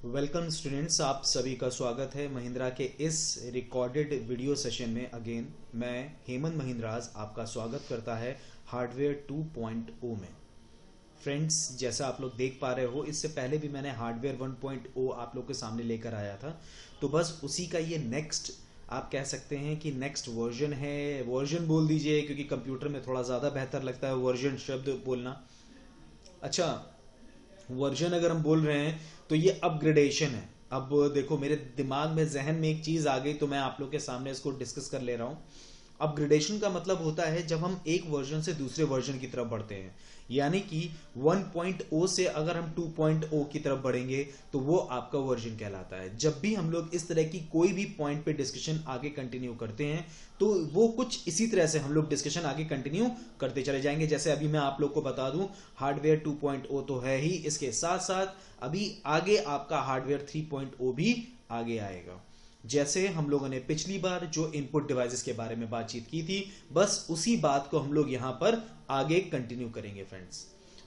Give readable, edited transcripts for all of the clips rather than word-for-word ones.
Welcome students, आप सभी का स्वागत है महिंद्रा के इस रिकॉर्डेड वीडियो सेशन में। अगेन मैं हेमंत महिंद्राज आपका स्वागत करता है हार्डवेयर 2.0 में। फ्रेंड्स, जैसा आप लोग देख पा रहे हो, इससे पहले भी मैंने हार्डवेयर 1.0 आप लोग के सामने लेकर आया था, तो बस उसी का ये नेक्स्ट आप कह सकते हैं कि नेक्स्ट वर्जन है। वर्जन बोल दीजिए, क्योंकि कंप्यूटर में थोड़ा ज़्यादा बेहतर लगता है वर्जन शब्द बोलना। अच्छा, वर्जन अगर हम बोल रहे हैं तो ये अपग्रेडेशन है। अब देखो, मेरे दिमाग में जहन में एक चीज आ गई तो मैं आप लोग के सामने इसको डिस्कस कर ले रहा हूं। अपग्रेडेशन का मतलब होता है जब हम एक वर्जन से दूसरे वर्जन की तरफ बढ़ते हैं, यानी कि 1.0 से अगर हम 2.0 की तरफ बढ़ेंगे तो वो आपका वर्जन कहलाता है। जब भी हम लोग इस तरह की कोई भी पॉइंट पे डिस्कशन आगे कंटिन्यू करते हैं तो वो कुछ इसी तरह से हम लोग डिस्कशन आगे कंटिन्यू करते चले जाएंगे। जैसे अभी मैं आप लोग को बता दूं, हार्डवेयर 2.0 तो है ही, इसके साथ साथ अभी आगे आपका हार्डवेयर 3.0 भी आगे आएगा। जैसे हम लोगों ने पिछली बार जो इनपुट डिवाइसेस के बारे में बातचीत की थी, बस उसी बात को हम लोग यहां पर आगे कंटिन्यू करेंगे फ्रेंड्स।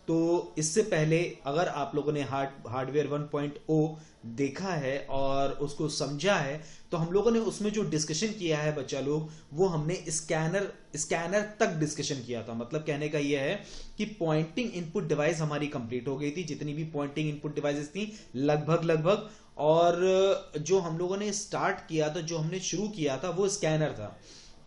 तो इससे पहले अगर आप लोगों ने हार्डवेयर 1.0 देखा है और उसको समझा है, तो हम लोगों ने उसमें जो डिस्कशन किया है बच्चा लोग, वो हमने स्कैनर तक डिस्कशन किया था। मतलब कहने का यह है कि पॉइंटिंग इनपुट डिवाइस हमारी कंप्लीट हो गई थी, जितनी भी पॉइंटिंग इनपुट डिवाइसेस थी लगभग। और जो हम लोगों ने स्टार्ट किया था, जो हमने शुरू किया था, वो स्कैनर था।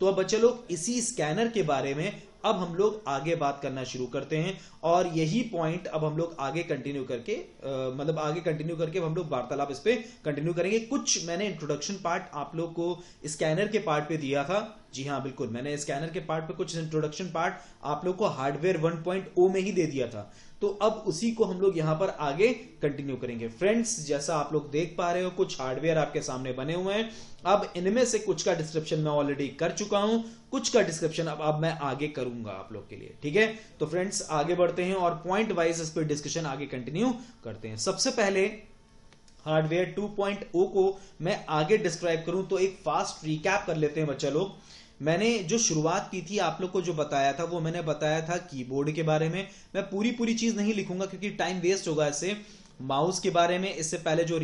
तो अब बच्चे लोग इसी स्कैनर के बारे में अब हम लोग आगे बात करना शुरू करते हैं, और यही पॉइंट अब हम लोग आगे कंटिन्यू करके अब हम लोग वार्तालाप इस पे कंटिन्यू करेंगे। कुछ मैंने इंट्रोडक्शन पार्ट आप लोग को स्कैनर के पार्ट पे दिया था। जी हाँ, बिल्कुल, मैंने स्कैनर के पार्ट पे कुछ इंट्रोडक्शन पार्ट आप लोग को हार्डवेयर 1.0 में ही दे दिया था। तो अब उसी को हम लोग यहां पर आगे कंटिन्यू करेंगे। फ्रेंड्स, जैसा आप लोग देख पा रहे हो, कुछ हार्डवेयर आपके सामने बने हुए हैं। अब इनमें से कुछ का डिस्क्रिप्शन मैं ऑलरेडी कर चुका हूं, कुछ का डिस्क्रिप्शन अब मैं आगे करूंगा आप लोग के लिए। ठीक है, तो फ्रेंड्स आगे बढ़ते हैं और पॉइंट वाइज इस पर डिस्कशन आगे कंटिन्यू करते हैं। सबसे पहले हार्डवेयर 2.0 को मैं आगे डिस्क्राइब करूं तो एक फास्ट रिकैप कर लेते हैं बच्चा लोग। मैंने जो शुरुआत की थी, आप लोग को जो बताया था, वो मैंने बताया था कीबोर्ड के बारे में। मैं पूरी चीज नहीं लिखूंगा क्योंकि टाइम वेस्ट होगा इससे। माउस के बारे में इससे पहले जो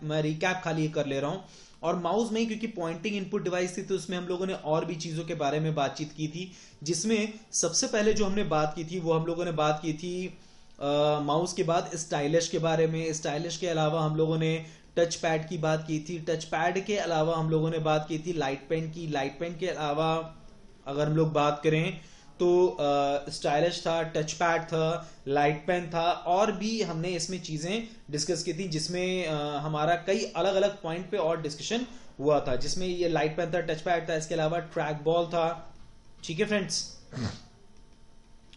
मैं रिकैप खाली कर ले रहा हूं। और माउस में, क्योंकि पॉइंटिंग इनपुट डिवाइस थी, तो उसमें हम लोगों ने और भी चीजों के बारे में बातचीत की थी, जिसमें सबसे पहले जो हमने बात की थी, वो हम लोगों ने बात की थी माउस के बाद स्टाइलिश के बारे में। स्टाइलिश के अलावा हम लोगों ने टच पैड की बात की थी। टच पैड के अलावा हम लोगों ने बात की थी लाइट पेन की। लाइट पेन के अलावा अगर हम लोग बात करें तो स्टाइलिश था, टच पैड था, लाइट पेन था, और भी हमने इसमें चीजें डिस्कस की थी, जिसमें हमारा कई अलग अलग पॉइंट पे और डिस्कशन हुआ था, जिसमें ये लाइट पेन था, टच पैड था, इसके अलावा ट्रैक बॉल था। ठीक है फ्रेंड्स,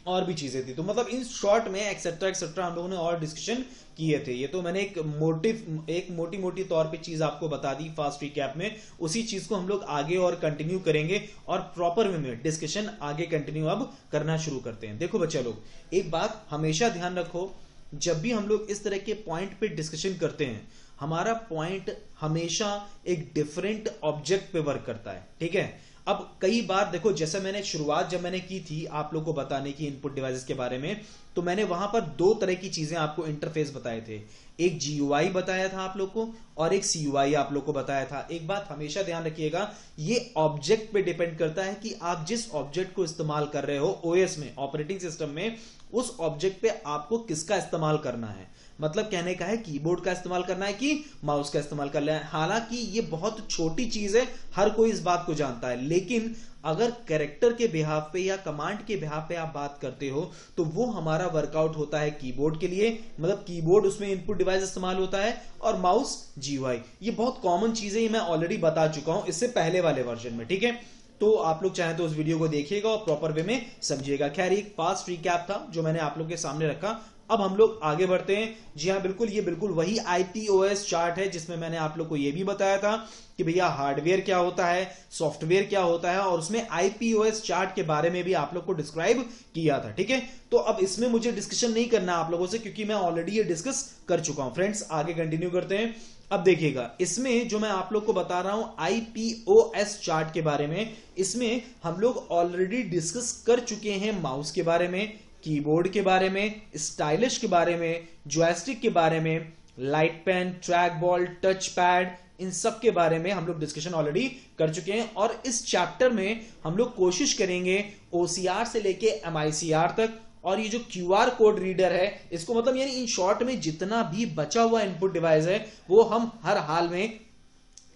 और भी चीजें थी। तो मतलब इन शॉर्ट में एक्सेट्रा हम लोगों ने और डिस्कशन किए थे। ये तो मैंने एक मोटी तौर पे चीज आपको बता दी फास्ट रिकैप में। उसी चीज को हम लोग आगे और कंटिन्यू करेंगे और प्रॉपर वे में डिस्कशन आगे कंटिन्यू अब करना शुरू करते हैं। देखो बच्चा लोग, एक बात हमेशा ध्यान रखो, जब भी हम लोग इस तरह के पॉइंट पे डिस्कशन करते हैं, हमारा पॉइंट हमेशा एक डिफरेंट ऑब्जेक्ट पे वर्क करता है। ठीक है, अब कई बार देखो, जैसे मैंने शुरुआत जब मैंने की थी आप लोग को बताने की इनपुट डिवाइसेस के बारे में, तो मैंने वहां पर दो तरह की चीजें आपको इंटरफेस बताए थे। एक GUI बताया था आप लोग को, और एक CUI आप लोग को बताया था। एक बात हमेशा ध्यान रखिएगा, ये ऑब्जेक्ट पे डिपेंड करता है कि आप जिस ऑब्जेक्ट को इस्तेमाल कर रहे हो OS में, ऑपरेटिंग सिस्टम में, उस ऑब्जेक्ट पे आपको किसका इस्तेमाल करना है। मतलब कहने का है कीबोर्ड का इस्तेमाल करना है कि माउस का इस्तेमाल करना है। हालांकि ये बहुत छोटी चीज है, हर कोई इस बात को जानता है, लेकिन अगर कैरेक्टर के बिहाफ पे या कमांड के बिहाफ पे आप बात करते हो, तो वो हमारा वर्कआउट होता है कीबोर्ड के लिए। मतलब कीबोर्ड, उसमें इनपुट डिवाइस इस्तेमाल होता है, और माउस GUI। ये बहुत कॉमन चीजें, ये मैं ऑलरेडी बता चुका हूं इससे पहले वाले वर्जन में। ठीक है, तो आप लोग चाहें तो उस वीडियो को देखिएगा और प्रॉपर वे में समझिएगा। खैर, एक फास्ट रिकैप था जो मैंने आप लोग के सामने रखा। अब हम लोग आगे बढ़ते हैं। जी हाँ, बिल्कुल, ये बिल्कुल वही IPOS चार्ट है जिसमें मैंने आप लोग को ये भी बताया था कि भैया हार्डवेयर क्या होता है, सॉफ्टवेयर क्या होता है, और उसमें IPOS चार्ट के बारे में भी आप लोग को डिस्क्राइब किया था। ठीक है, तो अब इसमें मुझे डिस्कशन नहीं करना आप लोगों से, क्योंकि मैं ऑलरेडी ये डिस्कस कर चुका हूं। फ्रेंड्स, आगे कंटिन्यू करते हैं। अब देखिएगा, इसमें जो मैं आप लोग को बता रहा हूं IPOS चार्ट के बारे में, इसमें हम लोग ऑलरेडी डिस्कस कर चुके हैं माउस के बारे में, कीबोर्ड के बारे में, स्टाइलिश के बारे में, जॉयस्टिक के बारे में, light pen, track ball, touch pad, इन सब के बारे में हम लोग डिस्कशन ऑलरेडी कर चुके हैं। और इस चैप्टर में हम लोग कोशिश करेंगे OCR से लेके MICR तक, और ये जो QR कोड रीडर है इसको मतलब यानी इन शॉर्ट में जितना भी बचा हुआ इनपुट डिवाइस है वो हम हर हाल में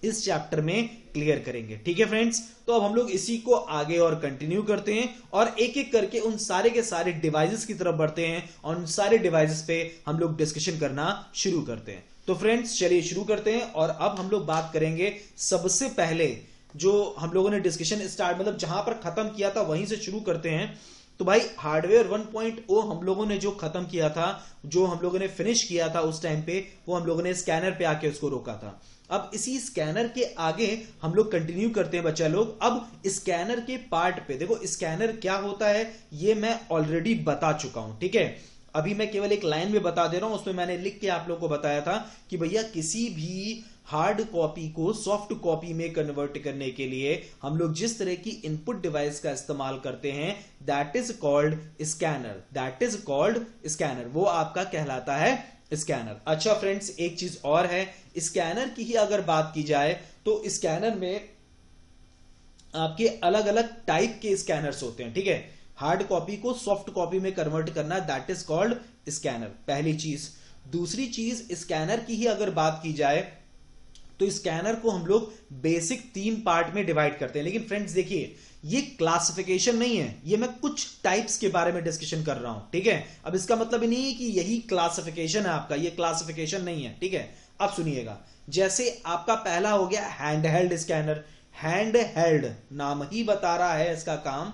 इस चैप्टर में क्लियर करेंगे। ठीक है फ्रेंड्स, तो अब हम लोग इसी को आगे और कंटिन्यू करते हैं और एक एक करके उन सारे के सारे डिवाइसेस की तरफ बढ़ते हैं और उन सारे डिवाइसेस पे हम लोग डिस्कशन करना शुरू करते हैं। तो फ्रेंड्स चलिए शुरू करते हैं। और अब हम लोग बात करेंगे सबसे पहले जो हम लोगों ने डिस्कशन स्टार्ट मतलब जहां पर खत्म किया था वहीं से शुरू करते हैं। तो भाई हार्डवेयर 1.0 हम लोगों ने जो खत्म किया था, जो हम लोगों ने फिनिश किया था उस टाइम पे, वो हम लोगों ने स्कैनर पे आके उसको रोका था। अब इसी स्कैनर के आगे हम लोग कंटिन्यू करते हैं बच्चा लोग। अब स्कैनर के पार्ट पे देखो, स्कैनर क्या होता है ये मैं ऑलरेडी बता चुका हूं। ठीक है, अभी मैं केवल एक लाइन में बता दे रहा हूं, उसमें मैंने लिख के आप लोग को बताया था कि भैया किसी भी हार्ड कॉपी को सॉफ्ट कॉपी में कन्वर्ट करने के लिए हम लोग जिस तरह की इनपुट डिवाइस का इस्तेमाल करते हैं that is called scanner. That is called scanner, वो आपका कहलाता है स्कैनर। अच्छा फ्रेंड्स, एक चीज और है, स्कैनर की ही अगर बात की जाए तो स्कैनर में आपके अलग अलग टाइप के स्कैनर्स होते हैं। ठीक है, हार्ड कॉपी को सॉफ्ट कॉपी में कन्वर्ट करना दैट इज कॉल्ड स्कैनर, पहली चीज। दूसरी चीज, स्कैनर की ही अगर बात की जाए तो स्कैनर को हम लोग बेसिक 3 पार्ट में डिवाइड करते हैं। लेकिन फ्रेंड्स देखिए, ये क्लासिफिकेशन नहीं है, ये मैं कुछ टाइप्स के बारे में डिस्कशन कर रहा हूं। ठीक है, अब इसका मतलब नहीं है कि यही क्लासिफिकेशन है आपका, ये क्लासिफिकेशन नहीं है। ठीक है, अब सुनिएगा, जैसे आपका पहला हो गया hand held scanner. Hand held नाम ही बता रहा है इसका काम,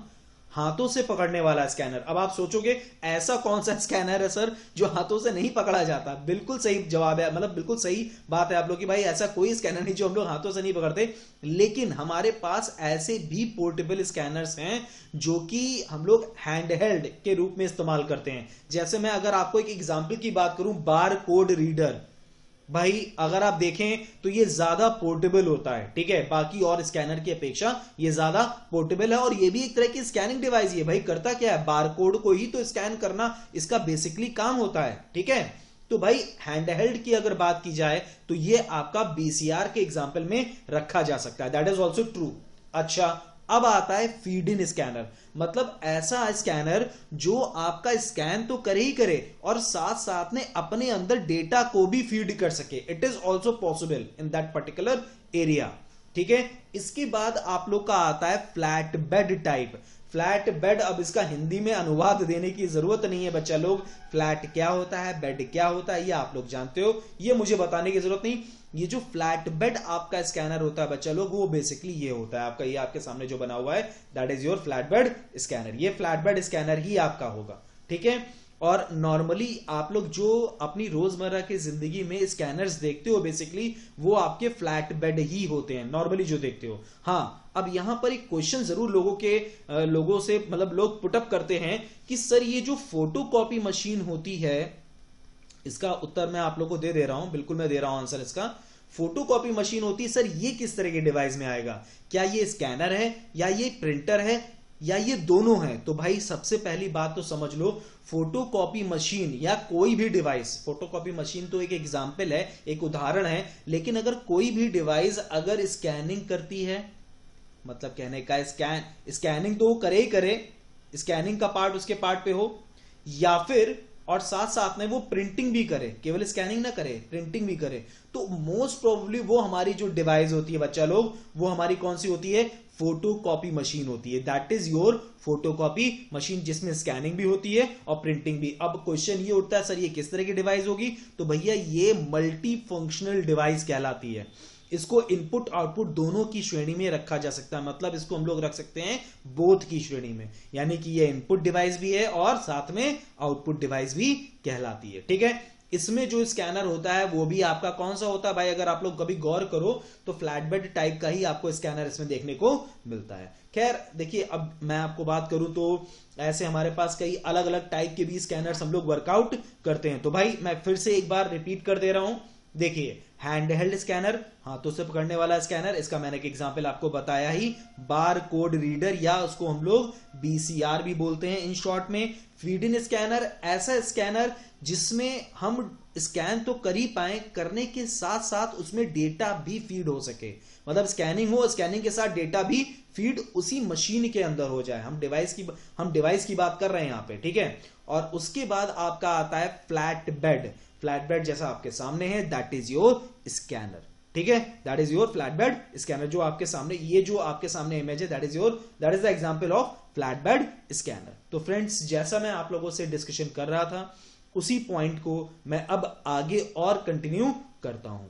हाथों से पकड़ने वाला स्कैनर। अब आप सोचोगे ऐसा कौन सा स्कैनर है सर जो हाथों से नहीं पकड़ा जाता? बिल्कुल सही जवाब है, मतलब बिल्कुल सही बात है आप लोग की, भाई ऐसा कोई स्कैनर नहीं जो हम लोग हाथों से नहीं पकड़ते। लेकिन हमारे पास ऐसे भी पोर्टेबल स्कैनर्स हैं जो कि हम लोग हैंड हेल्ड के रूप में इस्तेमाल करते हैं। जैसे मैं अगर आपको एक एग्जाम्पल की बात करूं, बार कोड रीडर, भाई अगर आप देखें तो ये ज्यादा पोर्टेबल होता है। ठीक है, बाकी और स्कैनर की अपेक्षा ये ज्यादा पोर्टेबल है और ये भी एक तरह की स्कैनिंग डिवाइस है। भाई करता क्या है, बारकोड को ही तो स्कैन करना इसका बेसिकली काम होता है। ठीक है, तो भाई हैंडहेल्ड की अगर बात की जाए तो ये आपका BCR के एग्जाम्पल में रखा जा सकता है, दैट इज ऑल्सो ट्रू। अच्छा, अब आता है फीड इन स्कैनर, मतलब ऐसा स्कैनर जो आपका स्कैन तो करे ही करे और साथ साथ में अपने अंदर डेटा को भी फीड कर सके। It is also possible in that particular area. ठीक है, इसके बाद आप लोग का आता है flat bed type. Flat bed, अब इसका हिंदी में अनुवाद देने की जरूरत नहीं है बच्चा लोग। फ्लैट क्या होता है, बेड क्या होता है, ये आप लोग जानते हो, ये मुझे बताने की जरूरत नहीं। ये जो फ्लैट बेड आपका स्कैनर होता है बच्चा लोग, वो बेसिकली ये होता है आपका, ये आपके सामने जो बना हुआ है that is your flat bed scanner. ये फ्लैट बेड स्कैनर ही आपका होगा। ठीक है, और नॉर्मली आप लोग जो अपनी रोजमर्रा की जिंदगी में स्कैनर्स देखते हो बेसिकली वो आपके फ्लैट बेड ही होते हैं, नॉर्मली जो देखते हो। हाँ, अब यहां पर एक क्वेश्चन जरूर लोगों से मतलब लोग पुटअप करते हैं कि सर ये जो फोटोकॉपी मशीन होती है, इसका उत्तर मैं आप लोग को दे दे रहा हूं, बिल्कुल मैं दे रहा हूं आंसर इसका। फोटोकॉपी मशीन होती है सर, ये किस तरह के डिवाइस में आएगा? क्या ये स्कैनर है या ये प्रिंटर है या ये दोनों है? तो भाई सबसे पहली बात तो समझ लो, फोटोकॉपी मशीन या कोई भी डिवाइस, फोटोकॉपी मशीन तो एक एग्जाम्पल है, एक उदाहरण है, लेकिन अगर कोई भी डिवाइस अगर स्कैनिंग करती है, मतलब कहने का स्कैनिंग तो वो करे ही करे, स्कैनिंग का पार्ट उसके पार्ट पे हो, या फिर और साथ साथ में वो प्रिंटिंग भी करे, केवल स्कैनिंग ना करे प्रिंटिंग भी करे, तो मोस्ट प्रोबेबली वो हमारी जो डिवाइस होती है बच्चा लोग, वो हमारी कौन सी होती है? फोटोकॉपी मशीन होती है। That is your photocopy machine, जिसमें स्कैनिंग भी होती है और प्रिंटिंग भी। अब क्वेश्चन ये उठता है सर ये किस तरह की डिवाइस होगी? तो भैया ये मल्टी फंक्शनल डिवाइस कहलाती है। इसको इनपुट आउटपुट दोनों की श्रेणी में रखा जा सकता है, मतलब इसको हम लोग रख सकते हैं बोथ की श्रेणी में, यानी कि ये इनपुट डिवाइस भी है और साथ में आउटपुट डिवाइस भी कहलाती है। ठीक है, इसमें जो स्कैनर होता है वो भी आपका कौन सा होता है भाई? अगर आप लोग कभी गौर करो तो फ्लैट बेड टाइप का ही आपको स्कैनर इसमें देखने को मिलता है। खैर देखिए, अब मैं आपको बात करूं तो ऐसे हमारे पास कई अलग अलग टाइप के भी स्कैनर्स हम लोग वर्कआउट करते हैं। तो भाई मैं फिर से एक बार रिपीट कर दे रहा हूं, देखिए हैंड हेल्ड स्कैनर, हाथों से पकड़ने वाला स्कैनर, इसका मैंने एक एग्जांपल आपको बताया ही, बार कोड रीडर या उसको हम लोग BCR भी बोलते हैं इन शॉर्ट में। फीड इन स्कैनर, ऐसा स्कैनर जिसमें हम स्कैन तो कर ही पाए, करने के साथ साथ उसमें डेटा भी फीड हो सके, मतलब स्कैनिंग हो, स्कैनिंग के साथ डेटा भी फीड उसी मशीन के अंदर हो जाए। हम डिवाइस की बात कर रहे हैं यहां पे, ठीक है। और उसके बाद आपका आता है फ्लैट बेड। फ्लैट बेड जैसा आपके सामने है, दैट इज योर स्कैनर, ठीक है। That is your flat bed scanner. जो आपके सामने, ये जो आपके सामने इमेज है, that is the example of flat bed scanner. तो फ्रेंड्स, जैसा मैं आप लोगों से डिस्कशन कर रहा था, उसी पॉइंट को मैं अब आगे और कंटिन्यू करता हूं।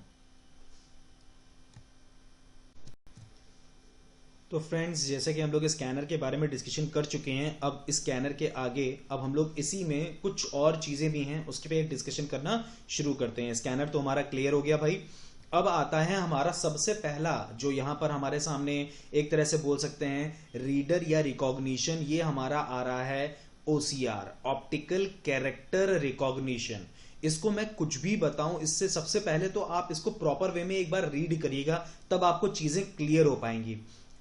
तो फ्रेंड्स, जैसे कि हम लोग स्कैनर के बारे में डिस्कशन कर चुके हैं, अब स्कैनर के आगे अब हम लोग इसी में कुछ और चीजें भी हैं उसके पे डिस्कशन करना शुरू करते हैं। स्कैनर तो हमारा क्लियर हो गया भाई। अब आता है हमारा सबसे पहला, जो यहां पर हमारे सामने एक तरह से बोल सकते हैं रीडर या रिकॉग्निशन, ये हमारा आ रहा है ओसीआर, ऑप्टिकल कैरेक्टर रिकॉग्निशन। इसको मैं कुछ भी बताऊं, इससे सबसे पहले तो आप इसको प्रॉपर वे में एक बार रीड करिएगा, तब आपको चीजें क्लियर हो पाएंगी,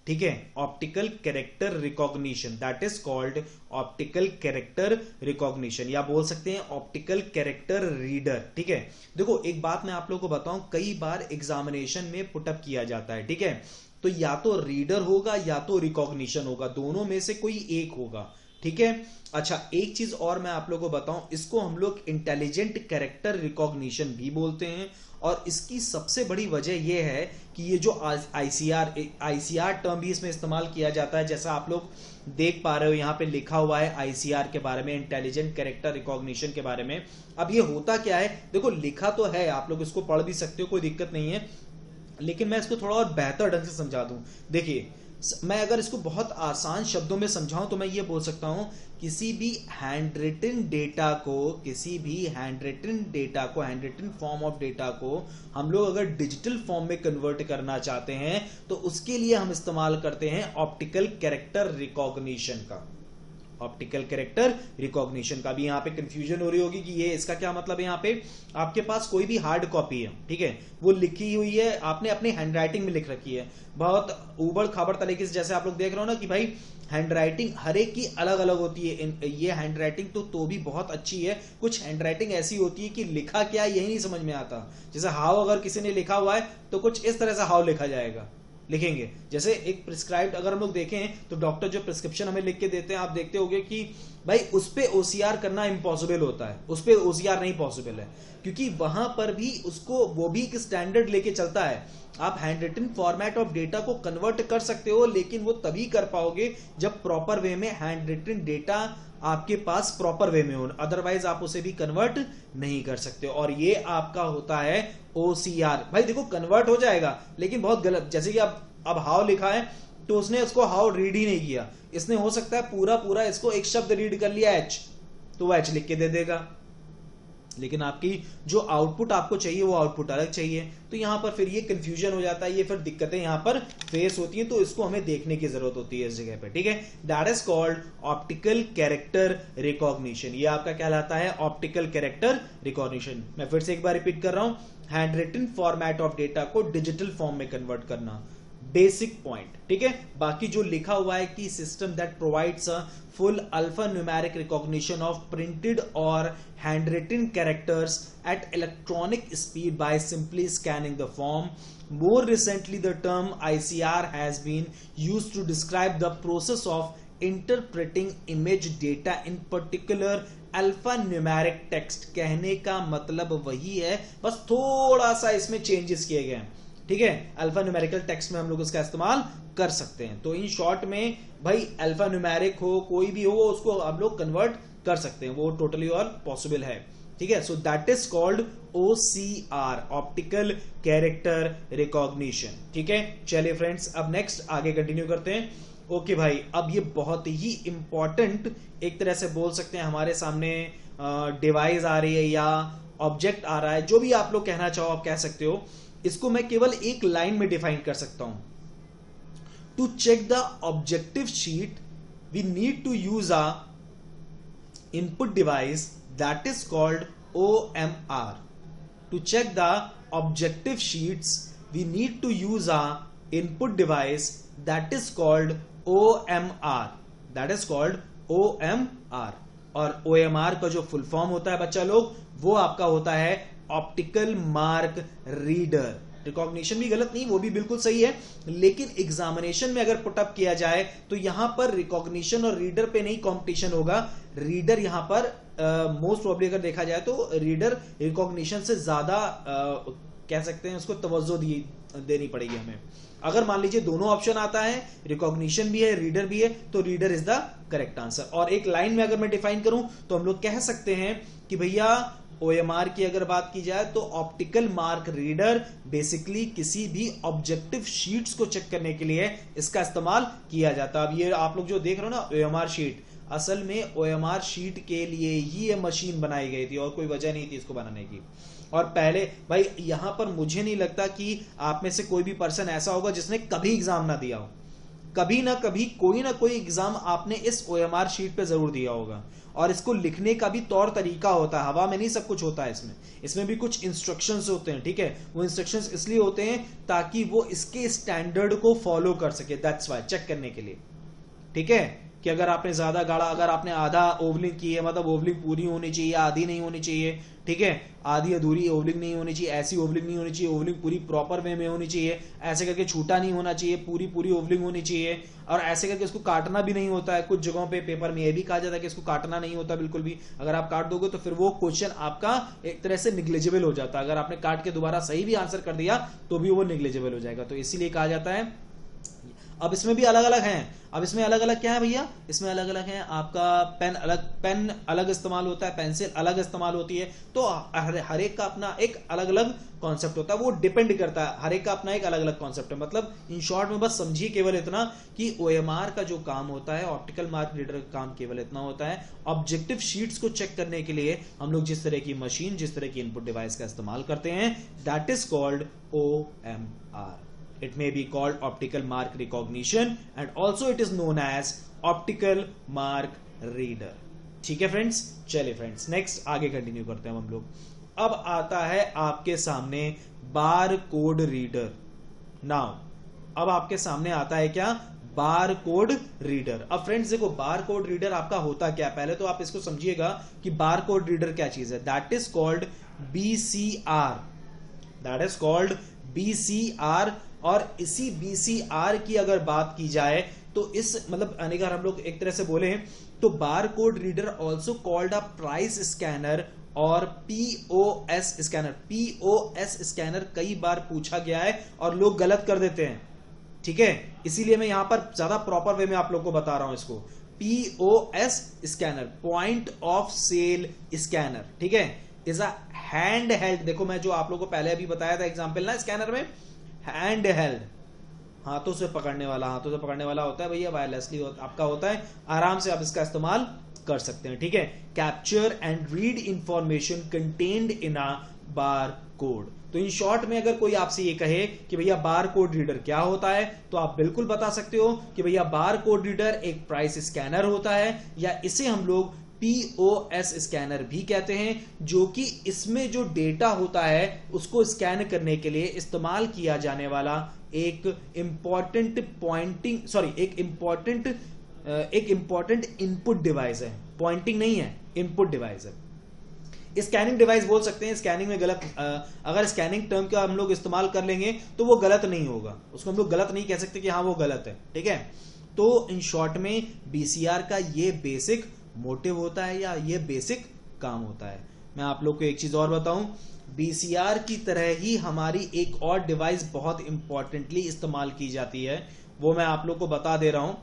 ठीक है। Optical character recognition, that is called optical character recognition, या बोल सकते हैं ऑप्टिकल कैरेक्टर रीडर, ठीक है। देखो, एक बात मैं आप लोगों को बताऊं, कई बार एग्जामिनेशन में पुटअप किया जाता है, ठीक है। तो या तो रीडर होगा या तो रिकॉग्निशन होगा, दोनों में से कोई एक होगा, ठीक है। अच्छा, एक चीज और मैं आप लोगों को बताऊं, इसको हम लोग इंटेलिजेंट कैरेक्टर रिकॉग्निशन भी बोलते हैं। और इसकी सबसे बड़ी वजह यह है कि ये जो आईसीआर टर्म भी इसमें इस्तेमाल किया जाता है, जैसा आप लोग देख पा रहे हो यहाँ पे लिखा हुआ है आईसीआर के बारे में, इंटेलिजेंट कैरेक्टर रिकॉग्निशन के बारे में। अब ये होता क्या है, देखो लिखा तो है, आप लोग इसको पढ़ भी सकते हो, कोई दिक्कत नहीं है, लेकिन मैं इसको थोड़ा और बेहतर ढंग से समझा दूं। देखिए, मैं अगर इसको बहुत आसान शब्दों में समझाऊं तो मैं ये बोल सकता हूं, किसी भी हैंड रिटन डेटा को, hand written form of data को हम लोग अगर डिजिटल फॉर्म में कन्वर्ट करना चाहते हैं, तो उसके लिए हम इस्तेमाल करते हैं ऑप्टिकल कैरेक्टर रिकॉग्निशन का। ऑप्टिकल कैरेक्टर रिकॉग्निशन का भी यहाँ पे कंफ्यूजन हो रही होगी कि ये इसका क्या मतलब है। यहाँ पे आपके पास कोई भी हार्ड कॉपी है, ठीक है, वो लिखी हुई है, आपने अपनी हैंडराइटिंग में लिख रखी है, बहुत उबड़ खाबड़ तरीके से, जैसे आप लोग देख रहे हो ना कि भाई हैंडराइटिंग हर एक की अलग अलग होती है। ये हैंडराइटिंग तो भी बहुत अच्छी है, कुछ हैंडराइटिंग ऐसी होती है कि लिखा क्या यही नहीं समझ में आता। जैसे हाउ अगर किसी ने लिखा हुआ है तो कुछ इस तरह से हाउ लिखा जाएगा, लिखेंगे। जैसे एक प्रिस्क्राइब्ड अगर हम लोग देखें तो डॉक्टर जो प्रिस्क्रिप्शन हमें लिख के देते हैं, आप देखते होंगे कि भाई उस पे ओसीआर करना इम्पॉसिबल होता है, उस पे ओसीआर नहीं पॉसिबल है, क्योंकि वहां पर भी उसको वो भी एक स्टैंडर्ड लेके चलता है। आप hand written format of data को कन्वर्ट कर सकते हो, लेकिन वो तभी कर पाओगे जब प्रॉपर वे में हैंड रिटन डेटा आपके पास प्रॉपर वे में हो, अदरवाइज आप उसे भी कन्वर्ट नहीं कर सकते। और ये आपका होता है ओसीआर। भाई देखो, कन्वर्ट हो जाएगा लेकिन बहुत गलत, जैसे कि अब हाउ लिखा है तो उसने इसको हाउ रीड ही नहीं किया, इसने हो सकता है पूरा इसको एक शब्द रीड कर लिया एच, तो वो एच लिख के दे देगा, लेकिन आपकी जो आउटपुट आपको चाहिए वो आउटपुट अलग चाहिए। तो यहां पर फिर ये कंफ्यूजन हो जाता है, ये फिर दिक्कतें यहां पर फेस होती हैं, तो इसको हमें देखने की जरूरत होती है इस जगह पे, ठीक है। That is called optical character recognition, ये आपका कहलाता है ऑप्टिकल कैरेक्टर रिकॉग्निशन। मैं फिर से एक बार रिपीट कर रहा हूं, hand written format of data को डिजिटल फॉर्म में कन्वर्ट करना, बेसिक पॉइंट, ठीक है। बाकी जो लिखा हुआ है कि system that provides a full alpha numeric recognition of printed और hand written characters at electronic speed by simply scanning the form. More recently, the term ICR has been used to describe the process of interpreting image data, in particular alphanumeric text। कहने का मतलब वही है, बस थोड़ा सा इसमें changes किए गए हैं, ठीक है। अल्फा न्यूमेरिकल टेक्स्ट में हम लोग इसका इस्तेमाल कर सकते हैं। तो इन शॉर्ट में भाई अल्फा न्यूमेरिक हो कोई भी हो, उसको हम लोग कन्वर्ट कर सकते हैं, वो टोटली और पॉसिबल है, ठीक है। So that is called OCR, optical character recognition, ठीक है। चलिए फ्रेंड्स, अब नेक्स्ट आगे कंटिन्यू करते हैं। ओके भाई, अब ये बहुत ही इंपॉर्टेंट एक तरह से बोल सकते हैं, हमारे सामने डिवाइस आ रही है या ऑब्जेक्ट आ रहा है, जो भी आप लोग कहना चाहो आप कह सकते हो। इसको मैं केवल एक लाइन में डिफाइन कर सकता हूं। To check the objective sheet we need to use a input device that is called OMR। To check the objective sheets, we need to use a input device that is called OMR. That is called OMR. और OMR का जो full form होता है बच्चा लोग, वो आपका होता है ऑप्टिकल मार्क रीडर। रिकॉग्निशन भी गलत नहीं, वो भी बिल्कुल सही है, लेकिन एग्जामिनेशन में अगर पुटअप किया जाए तो यहां पर रिकॉग्निशन और रीडर पे नहीं कंपटीशन होगा। रीडर यहां पर मोस्ट प्रोबेबली अगर देखा जाए तो रीडर रिकॉग्निशन से ज्यादा कह सकते हैं उसको तवज्जो देनी पड़ेगी हमें। अगर मान लीजिए दोनों ऑप्शन आता है, रिकॉग्निशन भी है रीडर भी है, तो reader is the correct answer. और एक लाइन में अगर मैं डिफाइन करूं तो हम लोग कह सकते हैं कि भैया OMR की अगर बात की जाए तो ऑप्टिकल मार्क रीडर बेसिकली किसी भी ऑब्जेक्टिव शीट्स को चेक करने के लिए इसका इस्तेमाल किया जाता है। अब ये आप लोग जो देख रहे हो ना OMR शीट, असल में OMR शीट के लिए ही ये मशीन बनाई गई थी और कोई वजह नहीं थी इसको बनाने की। और पहले भाई यहां पर मुझे नहीं लगता कि आप में से कोई भी पर्सन ऐसा होगा जिसने कभी एग्जाम ना दिया हो। कभी ना कभी कोई ना कोई एग्जाम आपने इस OMR शीट पे जरूर दिया होगा। और इसको लिखने का भी तौर तरीका होता है, हवा में नहीं सब कुछ होता है इसमें भी कुछ इंस्ट्रक्शंस होते हैं, ठीक है। वो इंस्ट्रक्शंस इसलिए होते हैं ताकि वो इसके स्टैंडर्ड को फॉलो कर सके, दैट्स व्हाई, चेक करने के लिए, ठीक है। कि अगर आपने ज्यादा गाढ़ा, अगर आपने आधा ओवलिंग की है, मतलब ओवलिंग पूरी होनी चाहिए, आधी नहीं होनी चाहिए, ठीक है, आधी अधूरी ओवलिंग नहीं होनी चाहिए, ऐसी ओवलिंग नहीं होनी चाहिए, ओवलिंग पूरी प्रॉपर वे में होनी चाहिए, ऐसे करके छूटा नहीं होना चाहिए, पूरी पूरी ओवलिंग होनी चाहिए, और ऐसे करके इसको काटना भी नहीं होता है। कुछ जगहों पे पेपर में यह भी कहा जाता है कि इसको काटना नहीं होता बिल्कुल भी। अगर आप काट दोगे तो फिर वो क्वेश्चन आपका एक तरह से निग्लिजिबल हो जाता है। अगर आपने काट के दोबारा सही भी आंसर कर दिया तो भी वो निग्लिजिबल हो जाएगा, तो इसीलिए कहा जाता है। अब इसमें भी अलग अलग हैं। अब इसमें अलग अलग क्या है भैया, इसमें अलग अलग है आपका पेन अलग इस्तेमाल होता है, पेंसिल अलग इस्तेमाल होती है, तो हर एक का अपना एक अलग अलग कॉन्सेप्ट होता है। वो डिपेंड करता है, हर एक का अपना एक अलग अलग कॉन्सेप्ट है। मतलब इन शॉर्ट में बस समझिए केवल इतना कि OMR का जो काम होता है, ऑप्टिकल मार्क रीडर का काम केवल इतना होता है, ऑब्जेक्टिव शीट्स को चेक करने के लिए हम लोग जिस तरह की मशीन, जिस तरह की इनपुट डिवाइस का इस्तेमाल करते हैं, that is called OMR. It may be called optical mark recognition and also it is known as optical mark reader. ठीक है फ्रेंड्स, चलिए फ्रेंड्स नेक्स्ट आगे कंटिन्यू करते हैं हम लोग। अब आता है आपके सामने बार कोड रीडर। नाउ अब आपके सामने आता है क्या, बार कोड रीडर। अब फ्रेंड्स देखो, बार कोड रीडर आपका होता क्या, पहले तो आप इसको समझिएगा कि बार कोड रीडर क्या चीज है। That is called BCR, that is called BCR। और इसी BCR की अगर बात की जाए तो इस मतलब अगर हम लोग एक तरह से बोले तो बार code reader also called a price scanner और POS स्कैनर। POS स्कैनर कई बार पूछा गया है और लोग गलत कर देते हैं, ठीक है, इसीलिए मैं यहां पर ज्यादा प्रॉपर वे में आप लोग को बता रहा हूं इसको। POS scanner, point of sale scanner, ठीक है, इज अ हैंड हेल्ड। देखो मैं जो आप लोग को पहले अभी बताया था एग्जाम्पल ना, स्कैनर में हैंड हेल्ड, हाथों से पकड़ने वाला होता है भैया, वायरलेसली आपका होता है, आराम से आप इसका इस्तेमाल कर सकते हैं, ठीक है। Capture and read information contained in a bar code. तो इन शॉर्ट में अगर कोई आपसे ये कहे कि भैया बार कोड रीडर क्या होता है, तो आप बिल्कुल बता सकते हो कि भैया बार कोड रीडर एक प्राइस स्कैनर होता है, या इसे हम लोग POS स्कैनर भी कहते हैं, जो कि इसमें जो डेटा होता है उसको स्कैन करने के लिए इस्तेमाल किया जाने वाला एक इंपॉर्टेंट इनपुट डिवाइस है। पॉइंटिंग नहीं है, इनपुट डिवाइस है। स्कैनिंग डिवाइस बोल सकते हैं, स्कैनिंग में गलत, अगर स्कैनिंग टर्म का हम लोग इस्तेमाल कर लेंगे तो वो गलत नहीं होगा, उसको हम लोग गलत नहीं कह सकते कि हाँ वो गलत है, ठीक है। तो इन शॉर्ट में BCR का ये बेसिक मोटिव होता है या ये बेसिक काम होता है। मैं आप लोग को एक चीज और बताऊं, BCR की तरह ही हमारी एक और डिवाइस बहुत इंपॉर्टेंटली इस्तेमाल की जाती है, वो मैं आप लोग को बता दे रहा हूं,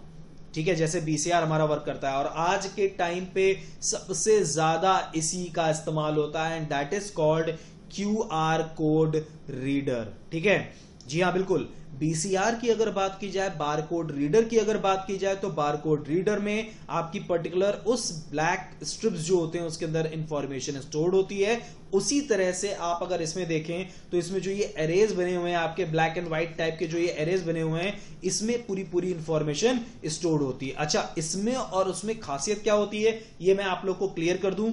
ठीक है, जैसे BCR हमारा वर्क करता है। और आज के टाइम पे सबसे ज्यादा इसी का इस्तेमाल होता है, and that is called QR code reader, ठीक है। जी हाँ बिल्कुल, BCR की अगर बात की जाए, बार कोड रीडर की अगर बात की जाए, तो बार कोड रीडर में आपकी पर्टिकुलर उस ब्लैक स्ट्रिप्स जो होते हैं उसके अंदर इंफॉर्मेशन स्टोर्ड होती है। उसी तरह से आप अगर इसमें देखें तो इसमें जो ये एरेज बने हुए हैं आपके ब्लैक एंड व्हाइट टाइप के, जो ये एरेज बने हुए हैं, इसमें पूरी पूरी इंफॉर्मेशन स्टोर्ड होती है। अच्छा, इसमें और उसमें खासियत क्या होती है ये मैं आप लोग को क्लियर कर दूं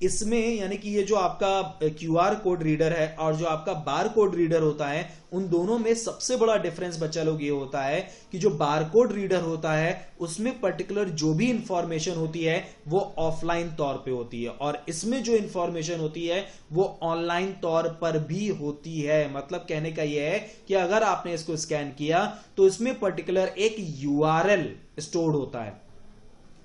इसमें यानी कि ये जो आपका क्यूआर कोड रीडर है और जो आपका बार कोड रीडर होता है, उन दोनों में सबसे बड़ा डिफरेंस बच्चा लोग ये होता है कि जो बार कोड रीडर होता है उसमें पर्टिकुलर जो भी इंफॉर्मेशन होती है वो ऑफलाइन तौर पे होती है, और इसमें जो इंफॉर्मेशन होती है वो ऑनलाइन तौर पर भी होती है। मतलब कहने का यह है कि अगर आपने इसको स्कैन किया तो इसमें पर्टिकुलर एक यूआरएल स्टोर्ड होता है,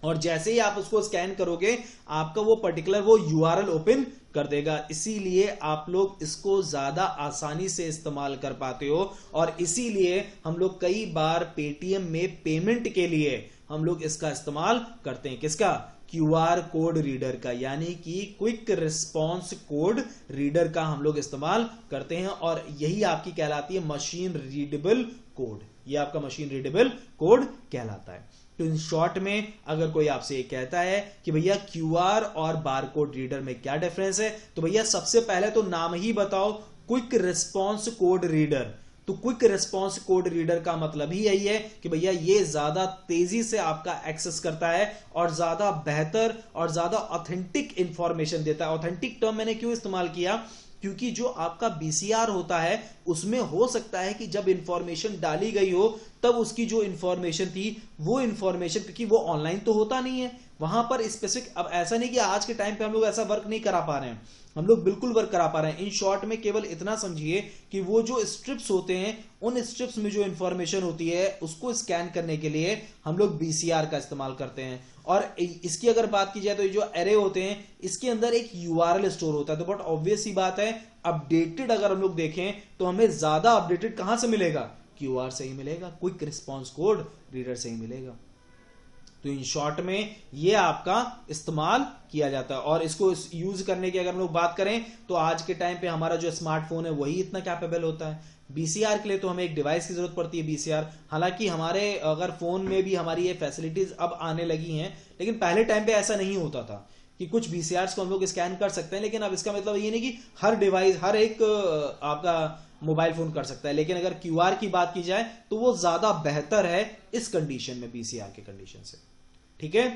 और जैसे ही आप उसको स्कैन करोगे आपका वो पर्टिकुलर वो यूआरएल ओपन कर देगा। इसीलिए आप लोग इसको ज्यादा आसानी से इस्तेमाल कर पाते हो, और इसीलिए हम लोग कई बार पेटीएम में पेमेंट के लिए हम लोग इसका इस्तेमाल करते हैं। किसका? क्यूआर कोड रीडर का, यानी कि क्विक रिस्पॉन्स कोड रीडर का हम लोग इस्तेमाल करते हैं, और यही आपकी कहलाती है मशीन रीडेबल कोड। ये आपका मशीन रीडेबल कोड कहलाता है। तो इन शॉर्ट में अगर कोई आपसे ये कहता है कि भैया क्यूआर और बारकोड रीडर में क्या डिफरेंस है, तो भैया सबसे पहले तो नाम ही बताओ, क्विक रिस्पॉन्स कोड रीडर। तो क्विक रिस्पॉन्स कोड रीडर का मतलब ही यही है कि भैया ये ज्यादा तेजी से आपका एक्सेस करता है और ज्यादा बेहतर और ज्यादा ऑथेंटिक इंफॉर्मेशन देता है। ऑथेंटिक टर्म मैंने क्यों इस्तेमाल किया? क्योंकि जो आपका बीसीआर होता है उसमें हो सकता है कि जब इंफॉर्मेशन डाली गई हो तब उसकी जो इंफॉर्मेशन थी वो इंफॉर्मेशन, क्योंकि वो ऑनलाइन तो होता नहीं है वहां पर स्पेसिफिक। अब ऐसा नहीं कि आज के टाइम पे हम लोग ऐसा वर्क नहीं करा पा रहे हैं, हम लोग बिल्कुल वर्क करा पा रहे हैं। इन शॉर्ट में केवल इतना समझिए कि वो जो स्ट्रिप्स होते हैं उन स्ट्रिप्स में जो इंफॉर्मेशन होती है उसको स्कैन करने के लिए हम लोग बीसीआर का इस्तेमाल करते हैं। और इसकी अगर बात की जाए तो ये जो एरे होते हैं इसके अंदर एक यूआरएल स्टोर होता है। तो बहुत ऑब्वियस सी बात है, अपडेटेड अगर हम लोग देखें तो हमें ज्यादा अपडेटेड कहां से मिलेगा? क्यूआर से ही मिलेगा, क्विक रिस्पॉन्स कोड रीडर से ही मिलेगा। तो इन शॉर्ट में ये आपका इस्तेमाल किया जाता है। और इसको यूज करने की अगर हम लोग बात करें तो आज के टाइम पे हमारा जो स्मार्टफोन है वही इतना कैपेबल होता है। बीसीआर के लिए तो हमें एक डिवाइस की जरूरत पड़ती है बीसीआर। हालांकि हमारे अगर फोन में भी हमारी ये फैसिलिटीज अब आने लगी हैं, लेकिन पहले टाइम पे ऐसा नहीं होता था कि कुछ बीसीआर को हम लोग स्कैन कर सकते हैं। लेकिन अब इसका मतलब ये नहीं कि हर डिवाइस, हर एक आपका मोबाइल फोन कर सकता है। लेकिन अगर क्यूआर की बात की जाए तो वो ज्यादा बेहतर है इस कंडीशन में, बीसीआर के कंडीशन से। ठीक है,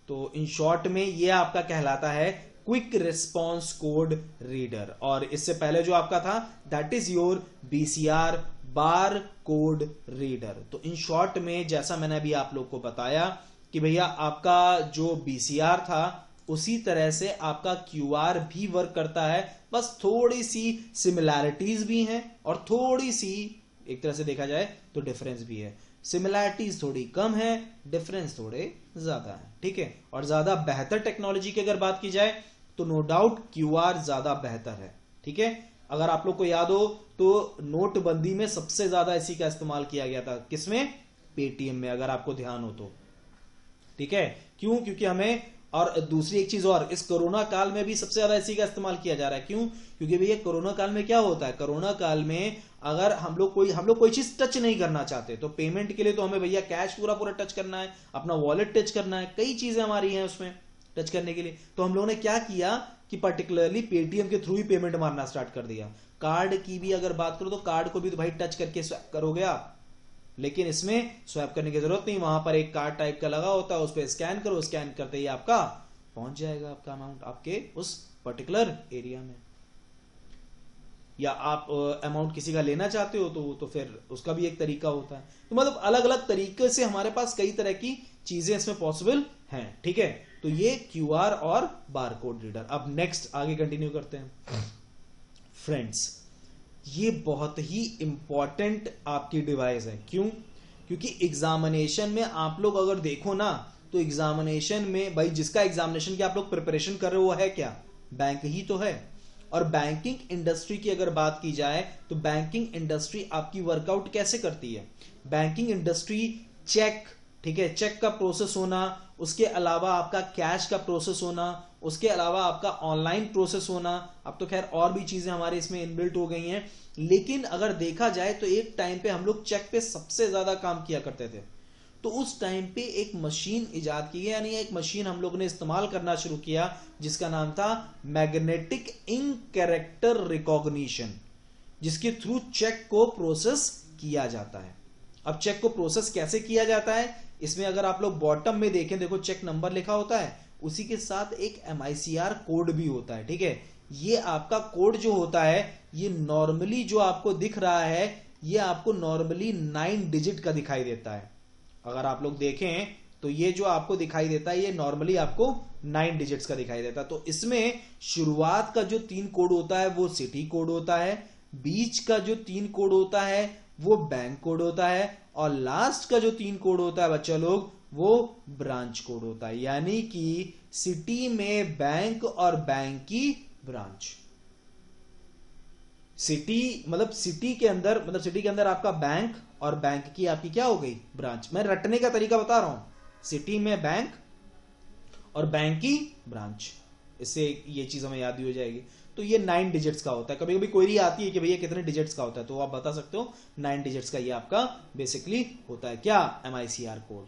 तो इन शॉर्ट में ये आपका कहलाता है क्विक रिस्पॉन्स कोड रीडर। और इससे पहले जो आपका था that is your BCR bar code reader. तो इन शॉर्ट में जैसा मैंने अभी आप लोग को बताया कि भैया आपका जो बीसीआर था उसी तरह से आपका क्यूआर भी वर्क करता है, बस थोड़ी सी सिमिलैरिटीज भी हैं और थोड़ी सी एक तरह से देखा जाए तो डिफरेंस भी है। सिमिलैरिटीज थोड़ी कम है, डिफरेंस थोड़े ज्यादा है। ठीक है, और ज्यादा बेहतर टेक्नोलॉजी की अगर बात की जाए तो नो डाउट क्यूआर ज्यादा बेहतर है। ठीक है, अगर आप लोग को याद हो तो नोटबंदी में सबसे ज्यादा इसी का इस्तेमाल किया गया था। किसमें? पेटीएम में, अगर आपको ध्यान हो तो। ठीक है, क्यों? क्योंकि हमें, और दूसरी एक चीज और, इस कोरोना काल में भी सबसे ज्यादा इसी का इस्तेमाल किया जा रहा है। क्यों? क्योंकि भैया कोरोना काल में क्या होता है, कोरोना काल में अगर हम लोग कोई चीज टच नहीं करना चाहते तो पेमेंट के लिए तो हमें भैया कैश पूरा टच करना है, अपना वॉलेट टच करना है, कई चीजें हमारी हैं उसमें टच करने के लिए। तो हम लोगों ने क्या किया कि पर्टिकुलरली पेटीएम के थ्रू ही पेमेंट मारना स्टार्ट कर दिया। कार्ड की भी अगर बात करो तो कार्ड को भी तो भाई टच करके स्वैप करोगे आप, लेकिन इसमें स्वैप करने की जरूरत नहीं, वहां पर एक कार्ड टाइप का लगा होता है, उस पर स्कैन करो, स्कैन करते ही आपका पहुंच जाएगा आपका अमाउंट आपके उस पर्टिकुलर एरिया में। या आप अमाउंट किसी का लेना चाहते हो तो फिर उसका भी एक तरीका होता है। तो मतलब अलग अलग तरीके से हमारे पास कई तरह की चीजें इसमें पॉसिबल हैं। ठीक है, तो ये क्यूआर और बारकोड रीडर। अब नेक्स्ट आगे कंटिन्यू करते हैं। फ्रेंड्स, ये बहुत ही इंपॉर्टेंट आपकी डिवाइस है। क्यों? क्योंकि एग्जामिनेशन में आप लोग अगर देखो ना तो एग्जामिनेशन में भाई जिसका एग्जामिनेशन की आप लोग प्रिपरेशन कर रहे हो वो है क्या? बैंक ही तो है। और बैंकिंग इंडस्ट्री की अगर बात की जाए तो बैंकिंग इंडस्ट्री आपकी वर्कआउट कैसे करती है? बैंकिंग इंडस्ट्री चेक, ठीक है, चेक का प्रोसेस होना, उसके अलावा आपका कैश का प्रोसेस होना, उसके अलावा आपका ऑनलाइन प्रोसेस होना, अब तो खैर और भी चीजें हमारे इसमें इनबिल्ट हो गई हैं। लेकिन अगर देखा जाए तो एक टाइम पे हम लोग चेक पे सबसे ज्यादा काम किया करते थे। तो उस टाइम पे एक मशीन इजाद की गई, यानी एक मशीन हम लोग ने इस्तेमाल करना शुरू किया जिसका नाम था मैग्नेटिक इंक कैरेक्टर रिकॉग्निशन, जिसके थ्रू चेक को प्रोसेस किया जाता है। अब चेक को प्रोसेस कैसे किया जाता है, इसमें अगर आप लोग बॉटम में देखें, देखो चेक नंबर लिखा होता है उसी के साथ एक MICR कोड भी होता है। ठीक है, ये आपका कोड जो होता है ये नॉर्मली जो आपको दिख रहा है ये आपको नॉर्मली 9 डिजिट का दिखाई देता है। अगर आप लोग देखें तो ये जो आपको दिखाई देता है ये नॉर्मली आपको 9 डिजिट्स का दिखाई देता है। तो इसमें शुरुआत का जो 3 कोड होता है वो सिटी कोड होता है, बीच का जो 3 कोड होता है वो बैंक कोड होता है, और लास्ट का जो 3 कोड होता है बच्चा लोग वो ब्रांच कोड होता है। यानी कि सिटी में बैंक और बैंक की ब्रांच। सिटी मतलब सिटी के अंदर आपका बैंक और बैंक की आपकी क्या हो गई ब्रांच। मैं रटने का तरीका बता रहा हूं, सिटी में बैंक और बैंक की ब्रांच, इससे ये चीज हमें याद ही हो जाएगी। तो ये 9 डिजिट्स का होता है। कभी कभी क्वेरी आती है कि भैया कितने डिजिट्स का होता है, तो आप बता सकते हो 9 डिजिट्स का ये आपका बेसिकली होता है क्या, MICR कोड।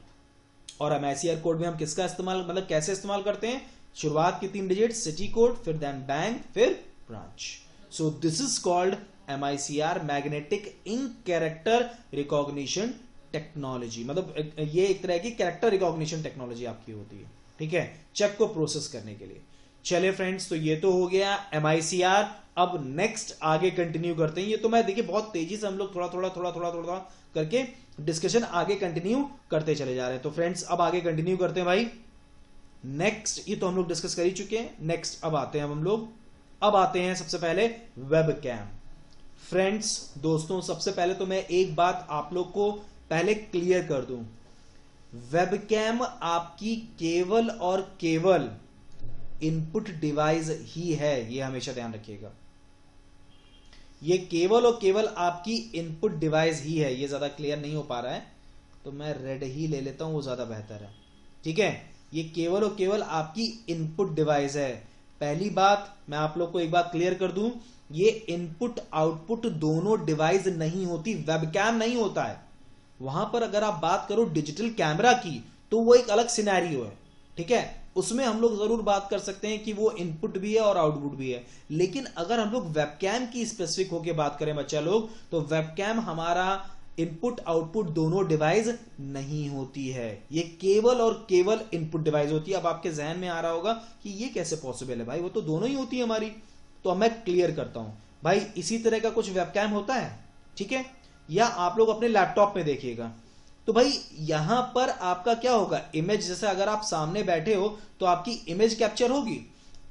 और MICR कोड में हम किसका इस्तेमाल मतलब कैसे इस्तेमाल करते हैं, शुरुआत की 3 डिजिट सिटी कोड, फिर देन बैंक, फिर branch. So this is called MICR, magnetic ink character recognition technology. मतलब ये एक तरह की कैरेक्टर रिकॉग्निशन टेक्नोलॉजी आपकी होती है। ठीक है, चेक को प्रोसेस करने के लिए। चलिए फ्रेंड्स, तो ये तो हो गया MICR। अब नेक्स्ट आगे कंटिन्यू करते हैं। ये तो मैं देखिए बहुत तेजी से हम लोग थोड़ा करके डिस्कशन आगे कंटिन्यू करते चले जा रहे हैं। तो फ्रेंड्स अब आगे कंटिन्यू करते हैं भाई। नेक्स्ट ये तो हम लोग डिस्कस कर ही चुके हैं। नेक्स्ट अब आते हैं सबसे पहले वेबकैम। फ्रेंड्स दोस्तों, सबसे पहले तो मैं एक बात आप लोग को पहले क्लियर कर दूं, वेबकैम आपकी केवल और केवल इनपुट डिवाइस ही है, ये हमेशा ध्यान रखिएगा। ये केवल और केवल आपकी इनपुट डिवाइस ही है। ये ज्यादा क्लियर नहीं हो पा रहा है तो मैं रेड ही ले लेता हूं, वो ज्यादा बेहतर है। ठीक है, ये केवल और केवल आपकी इनपुट डिवाइस है। पहली बात मैं आप लोग को एक बात क्लियर कर दूं, ये इनपुट आउटपुट दोनों डिवाइस नहीं होती, वेबकैम नहीं होता है। वहां पर अगर आप बात करो डिजिटल कैमरा की तो वो एक अलग सिनेरियो है। ठीक है, उसमें हम लोग जरूर बात कर सकते हैं कि वो इनपुट भी है और आउटपुट भी है। लेकिन अगर हम लोग वेबकैम की स्पेसिफिक होकर बात करें बच्चा लोग, तो वेबकैम हमारा इनपुट आउटपुट दोनों डिवाइस नहीं होती है, ये केवल और केवल इनपुट डिवाइस होती है। अब आपके जहन में आ रहा होगा कि ये कैसे पॉसिबल है भाई, वो तो दोनों ही होती है हमारी। तो अब मैं क्लियर करता हूं भाई, इसी तरह का कुछ वेबकैम होता है। ठीक है, या आप लोग अपने लैपटॉप में देखिएगा तो भाई यहां पर आपका क्या होगा, इमेज जैसे अगर आप सामने बैठे हो तो आपकी इमेज कैप्चर होगी,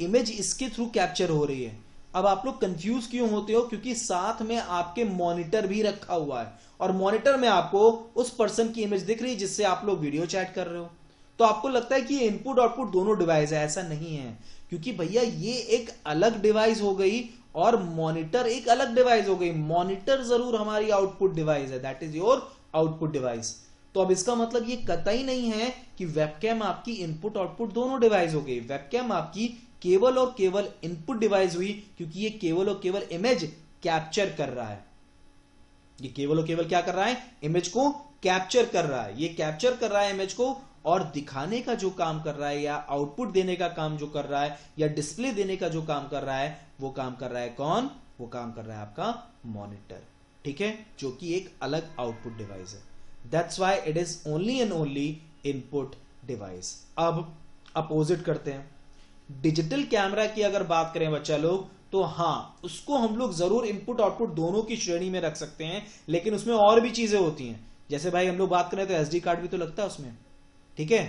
इमेज इसके थ्रू कैप्चर हो रही है। अब आप लोग कंफ्यूज क्यों होते हो, क्योंकि साथ में आपके मॉनिटर भी रखा हुआ है और मॉनिटर में आपको उस पर्सन की इमेज दिख रही है जिससे आप लोग वीडियो चैट कर रहे हो। तो आपको लगता है कि ये इनपुट आउटपुट दोनों डिवाइस है, ऐसा नहीं है। क्योंकि भैया ये एक अलग डिवाइस हो गई और मॉनिटर एक अलग डिवाइस हो गई। मॉनिटर जरूर हमारी आउटपुट डिवाइस है, that is your output device. तो अब इसका मतलब ये कतई नहीं है कि वेबकैम आपकी इनपुट आउटपुट दोनों डिवाइस हो गई। वेबकैम आपकी केवल और केवल इनपुट डिवाइस हुई, क्योंकि ये केवल और केवल इमेज कैप्चर कर रहा है। ये केवल और केवल क्या कर रहा है, इमेज को कैप्चर कर रहा है। ये कैप्चर कर रहा है इमेज को, और दिखाने का जो काम कर रहा है या आउटपुट देने का काम जो कर रहा है या डिस्प्ले देने का जो काम कर रहा है, वो काम कर रहा है कौन, वो काम कर रहा है आपका मॉनिटर। ठीक है, जो कि एक अलग आउटपुट डिवाइस है। That's why it is only and only input device। अब अपोजिट करते हैं, डिजिटल कैमरा की अगर बात करें बच्चा लोग, तो हाँ उसको हम लोग जरूर इनपुट आउटपुट दोनों की श्रेणी में रख सकते हैं, लेकिन उसमें और भी चीजें होती हैं। जैसे भाई हम लोग बात करें तो एसडी कार्ड भी तो लगता है उसमें। ठीक है,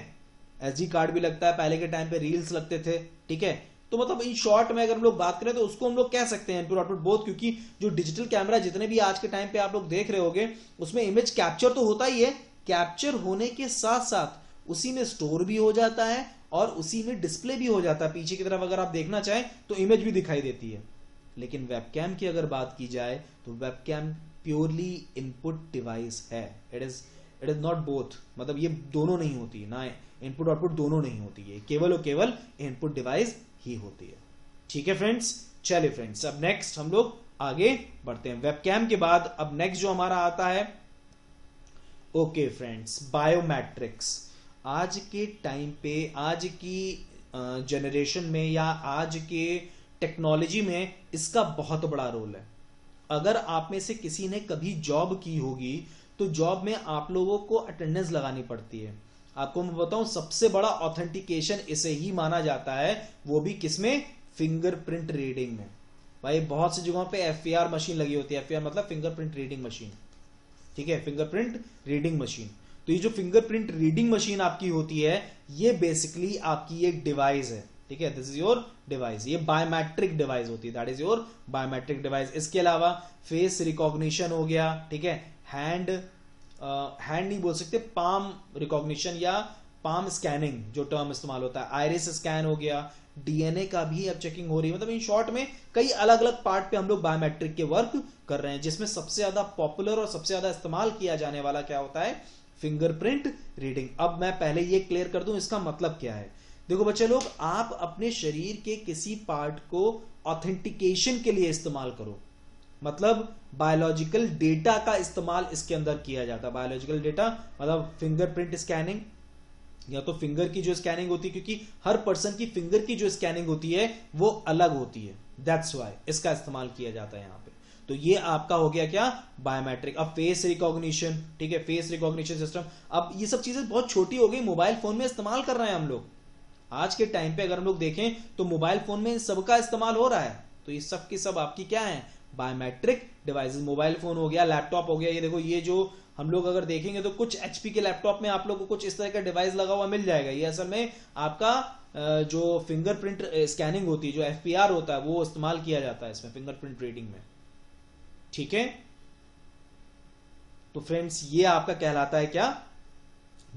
एसडी कार्ड भी लगता है, पहले के टाइम पे रील्स लगते थे। ठीक है, तो मतलब इन शॉर्ट में अगर हम लोग बात करें तो उसको हम लोग कह सकते हैं इनपुट आउटपुट बोथ, क्योंकि जो डिजिटल कैमरा जितने भी आज के टाइम पे आप लोग देख रहे होंगे उसमें इमेज कैप्चर तो होता ही है, कैप्चर होने के साथ साथ उसी में स्टोर भी हो जाता है और उसी में डिस्प्ले भी हो जाता है। पीछे की तरफ अगर आप देखना चाहें तो इमेज भी दिखाई देती है। लेकिन वेबकैम की अगर बात की जाए तो वेबकैम प्योरली इनपुट डिवाइस है। इट इज नॉट बोथ, मतलब ये दोनों नहीं होती ना, इनपुट आउटपुट दोनों नहीं होती है, केवल और केवल इनपुट डिवाइस ही होती है। ठीक है फ्रेंड्स, चलिए फ्रेंड्स अब नेक्स्ट हम लोग आगे बढ़ते हैं। वेबकैम के बाद अब नेक्स्ट जो हमारा आता है, ओके फ्रेंड्स, बायोमेट्रिक्स। आज के टाइम पे, आज की जनरेशन में या आज के टेक्नोलॉजी में इसका बहुत बड़ा रोल है। अगर आप में से किसी ने कभी जॉब की होगी तो जॉब में आप लोगों को अटेंडेंस लगानी पड़ती है। आपको मैं बताऊं, सबसे बड़ा ऑथेंटिकेशन इसे ही माना जाता है, वो भी किसमें, फिंगरप्रिंट रीडिंग में। भाई बहुत सी जगहों पे एफआर मशीन लगी होती है, एफआर मतलब फिंगरप्रिंट रीडिंग मशीन, ठीक है, फिंगरप्रिंट रीडिंग मशीन। तो ये जो फिंगरप्रिंट रीडिंग मशीन आपकी होती है, ये बेसिकली आपकी एक डिवाइस है, ठीक है, दिस इज योर डिवाइस। ये बायोमेट्रिक डिवाइस होती है, that is your biometric device. इसके अलावा फेस रिकॉग्निशन हो गया, ठीक है, हैंड नहीं बोल सकते, पाम रिकॉग्निशन या पाम स्कैनिंग जो टर्म इस्तेमाल होता है, आइरिस स्कैन हो गया, डीएनए का भी अब चेकिंग हो रही है। मतलब इन शॉर्ट में कई अलग अलग पार्ट पे हम लोग बायोमेट्रिक के वर्क कर रहे हैं, जिसमें सबसे ज्यादा पॉपुलर और सबसे ज्यादा इस्तेमाल किया जाने वाला क्या होता है, फिंगरप्रिंट रीडिंग। अब मैं पहले ये क्लियर कर दूं इसका मतलब क्या है। देखो बच्चे लोग, आप अपने शरीर के किसी पार्ट को ऑथेंटिकेशन के लिए इस्तेमाल करो, मतलब बायोलॉजिकल डेटा का इस्तेमाल इसके अंदर किया जाता है। बायोलॉजिकल डेटा मतलब फिंगरप्रिंट स्कैनिंग, या तो फिंगर की जो स्कैनिंग होती है, क्योंकि हर पर्सन की फिंगर की जो स्कैनिंग होती है वो अलग होती है, दैट्स वाई इसका इस्तेमाल किया जाता है यहां पे। तो ये आपका हो गया क्या, बायोमेट्रिक। अब फेस रिकॉग्निशन, ठीक है, फेस रिकॉग्निशन सिस्टम। अब ये सब चीजें बहुत छोटी हो गई, मोबाइल फोन में इस्तेमाल कर रहे हैं हम लोग आज के टाइम पे। अगर हम लोग देखें तो मोबाइल फोन में सबका इस्तेमाल हो रहा है, तो ये सब की सब आपकी क्या है, बायोमेट्रिक डिवाइसेस। मोबाइल फोन हो गया, लैपटॉप हो गया, ये देखो, ये जो हम लोग अगर देखेंगे तो कुछ एचपी के लैपटॉप में आप लोग को कुछ इस तरह का डिवाइस लगा हुआ मिल जाएगा। ये असल में आपका जो फिंगरप्रिंट स्कैनिंग होती है, जो एफपीआर होता है, वो इस्तेमाल किया जाता है इसमें फिंगरप्रिंट रीडिंग में, ठीक है। तो फ्रेंड्स ये आपका कहलाता है क्या,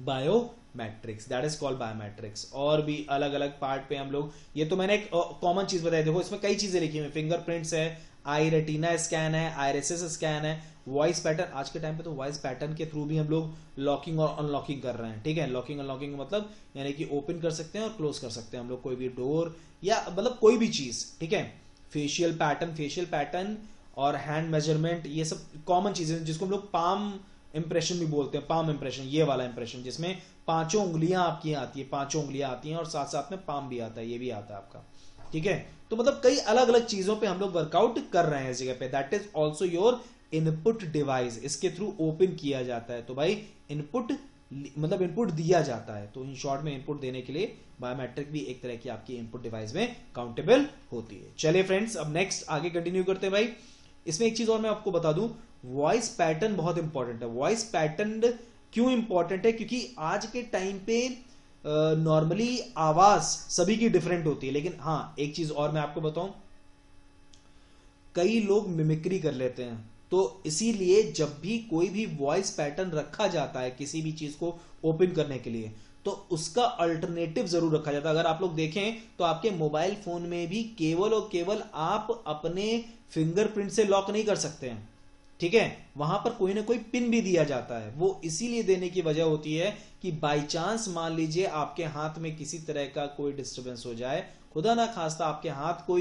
biometrics, that is called biometrics. और भी अलग अलग पार्ट पे हम लोग, ये तो मैंने एक कॉमन चीज बताई, देखो इसमें कई चीजें लिखी हुई, फिंगरप्रिंट्स है, आई रेटिना स्कैन है, आईरिस स्कैन है, वॉइस पैटर्न। आज के टाइम पे तो वॉइस पैटर्न के थ्रू भी हम लोग लॉकिंग और अनलॉकिंग कर रहे हैं, ठीक है। लॉकिंग अनलॉकिंग मतलब यानी कि ओपन कर सकते हैं और क्लोज कर सकते हैं हम लोग कोई भी डोर या मतलब कोई भी चीज, ठीक है। फेशियल पैटर्न और हैंड मेजरमेंट, ये सब कॉमन चीजें जिसको हम लोग पाम इंप्रेशन भी बोलते हैं। पाम इंप्रेशन, ये वाला इंप्रेशन जिसमें पांचों उंगलियां आपकी आती है, पांचों उंगलियां आती हैं और साथ साथ में पाम भी आता है, ये भी आता है आपका, ठीक है। तो मतलब कई अलग अलग चीजों पे हम लोग वर्कआउट कर रहे हैं इस जगह पे, that is also your input device. इसके थ्रू ओपन किया जाता है, तो भाई इनपुट मतलब इनपुट दिया जाता है। तो इन शॉर्ट में इनपुट देने के लिए बायोमेट्रिक भी एक तरह की आपकी इनपुट डिवाइस में काउंटेबल होती है। चलिए फ्रेंड्स, अब नेक्स्ट आगे कंटिन्यू करते हैं भाई। इसमें एक चीज और मैं आपको बता दूं, वॉइस पैटर्न बहुत इंपॉर्टेंट है। वॉइस पैटर्न क्यों इंपॉर्टेंट है, क्योंकि आज के टाइम पे नॉर्मली आवाज सभी की डिफरेंट होती है, लेकिन हाँ एक चीज और मैं आपको बताऊं, कई लोग मिमिक्री कर लेते हैं। तो इसीलिए जब भी कोई भी वॉइस पैटर्न रखा जाता है किसी भी चीज को ओपन करने के लिए, तो उसका अल्टरनेटिव जरूर रखा जाता है। अगर आप लोग देखें तो आपके मोबाइल फोन में भी केवल और केवल आप अपने फिंगरप्रिंट से लॉक नहीं कर सकते हैं, ठीक है। वहां पर कोई ना कोई पिन भी दिया जाता है। वो इसीलिए देने की वजह होती है कि बाई चांस मान लीजिए आपके हाथ में किसी तरह का कोई डिस्टरबेंस हो जाए, खुदा ना खास्ता आपके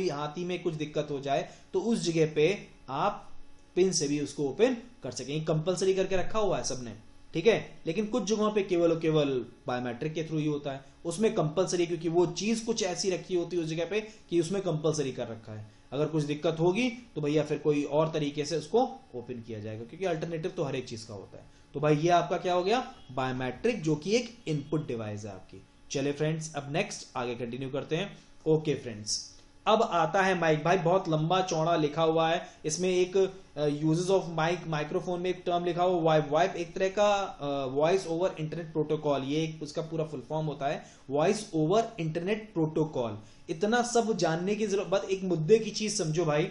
हाथी में कुछ दिक्कत हो जाए, तो उस जगह पे आप पिन से भी उसको ओपन कर सकें। कंपलसरी करके रखा हुआ है सबने, ठीक है, लेकिन कुछ जगहों पे केवल और केवल बायोमेट्रिक के थ्रू ही होता है। उसमें कंपलसरी, क्योंकि वो चीज कुछ ऐसी रखी होती है उस जगह पे कि उसमें कंपलसरी कर रखा है। अगर कुछ दिक्कत होगी तो भैया फिर कोई और तरीके से उसको ओपन किया जाएगा, क्योंकि अल्टरनेटिव तो हर एक चीज का होता है। तो भाई ये आपका क्या हो गया, बायोमेट्रिक, जो कि एक इनपुट डिवाइस है आपकी। चलिए फ्रेंड्स, अब नेक्स्ट आगे कंटिन्यू करते हैं। ओके फ्रेंड्स, अब आता है माइक। भाई बहुत लंबा चौड़ा लिखा हुआ है इसमें, एक यूजेस ऑफ माइक, माइक्रोफोन में एक टर्म लिखा हुआ वाइप। वाइप एक तरह का वॉइस ओवर इंटरनेट प्रोटोकॉल, ये एक उसका पूरा फुल फॉर्म होता है, वॉइस ओवर इंटरनेट प्रोटोकॉल। इतना सब जानने की जरूरत, बस एक मुद्दे की चीज समझो भाई,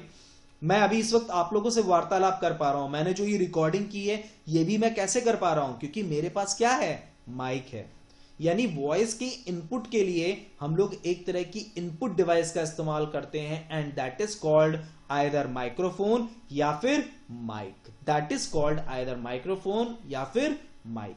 मैं अभी इस वक्त आप लोगों से वार्तालाप कर पा रहा हूं, मैंने जो ये रिकॉर्डिंग की है ये भी मैं कैसे कर पा रहा हूं, क्योंकि मेरे पास क्या है, माइक है। यानी वॉइस के इनपुट के लिए हम लोग एक तरह की इनपुट डिवाइस का इस्तेमाल करते हैं, and that is called either microphone या फिर mic. That is called either microphone या फिर माइक,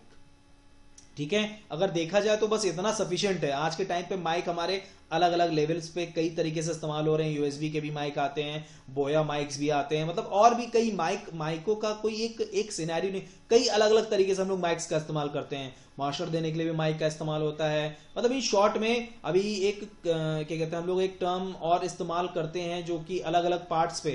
ठीक है। अगर देखा जाए तो बस इतना सफिशिएंट है। आज के टाइम पे माइक हमारे अलग अलग लेवल्स पे कई तरीके से इस्तेमाल हो रहे हैं। यूएसबी के भी माइक आते हैं, बोया माइक्स भी आते हैं, मतलब और भी कई माइकों का कोई एक सिनेरियो नहीं, कई अलग अलग तरीके से हम लोग माइक्स का इस्तेमाल करते हैं। मास्टर देने के लिए भी माइक का इस्तेमाल होता है। मतलब इन शॉर्ट में अभी एक क्या कहते हैं हम लोग, एक टर्म और इस्तेमाल करते हैं जो कि अलग अलग पार्ट्स पे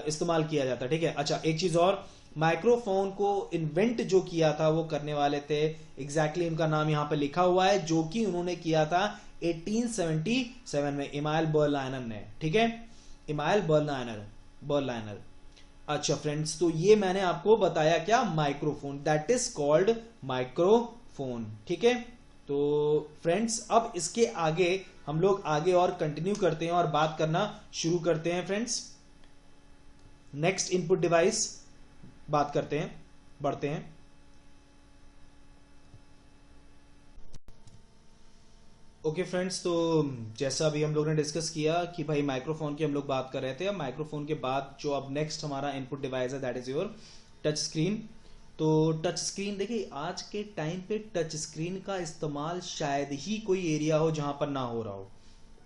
इस्तेमाल किया जाता है, ठीक है। अच्छा एक चीज और, माइक्रोफोन को इन्वेंट जो किया था वो करने वाले थे, एग्जैक्टली उनका नाम यहां पर लिखा हुआ है, जो कि उन्होंने किया था 1877 में, इमाइल बर्लाइनर ने, ठीक है, इमाइल बर्लाइनर। अच्छा फ्रेंड्स, तो ये मैंने आपको बताया क्या, microphone, that is called microphone, ठीक है। तो फ्रेंड्स अब इसके आगे हम लोग आगे और कंटिन्यू करते हैं और बात करना शुरू करते हैं फ्रेंड्स। नेक्स्ट इनपुट डिवाइस बात करते हैं, बढ़ते हैं। ओके फ्रेंड्स, तो जैसा अभी हम लोग ने डिस्कस किया कि भाई माइक्रोफोन की हम लोग बात कर रहे थे, अब माइक्रोफोन के बाद जो अब नेक्स्ट हमारा इनपुट डिवाइस है that is your touch screen. तो टच स्क्रीन, देखिए आज के टाइम पे टच स्क्रीन का इस्तेमाल शायद ही कोई एरिया हो जहां पर ना हो रहा हो।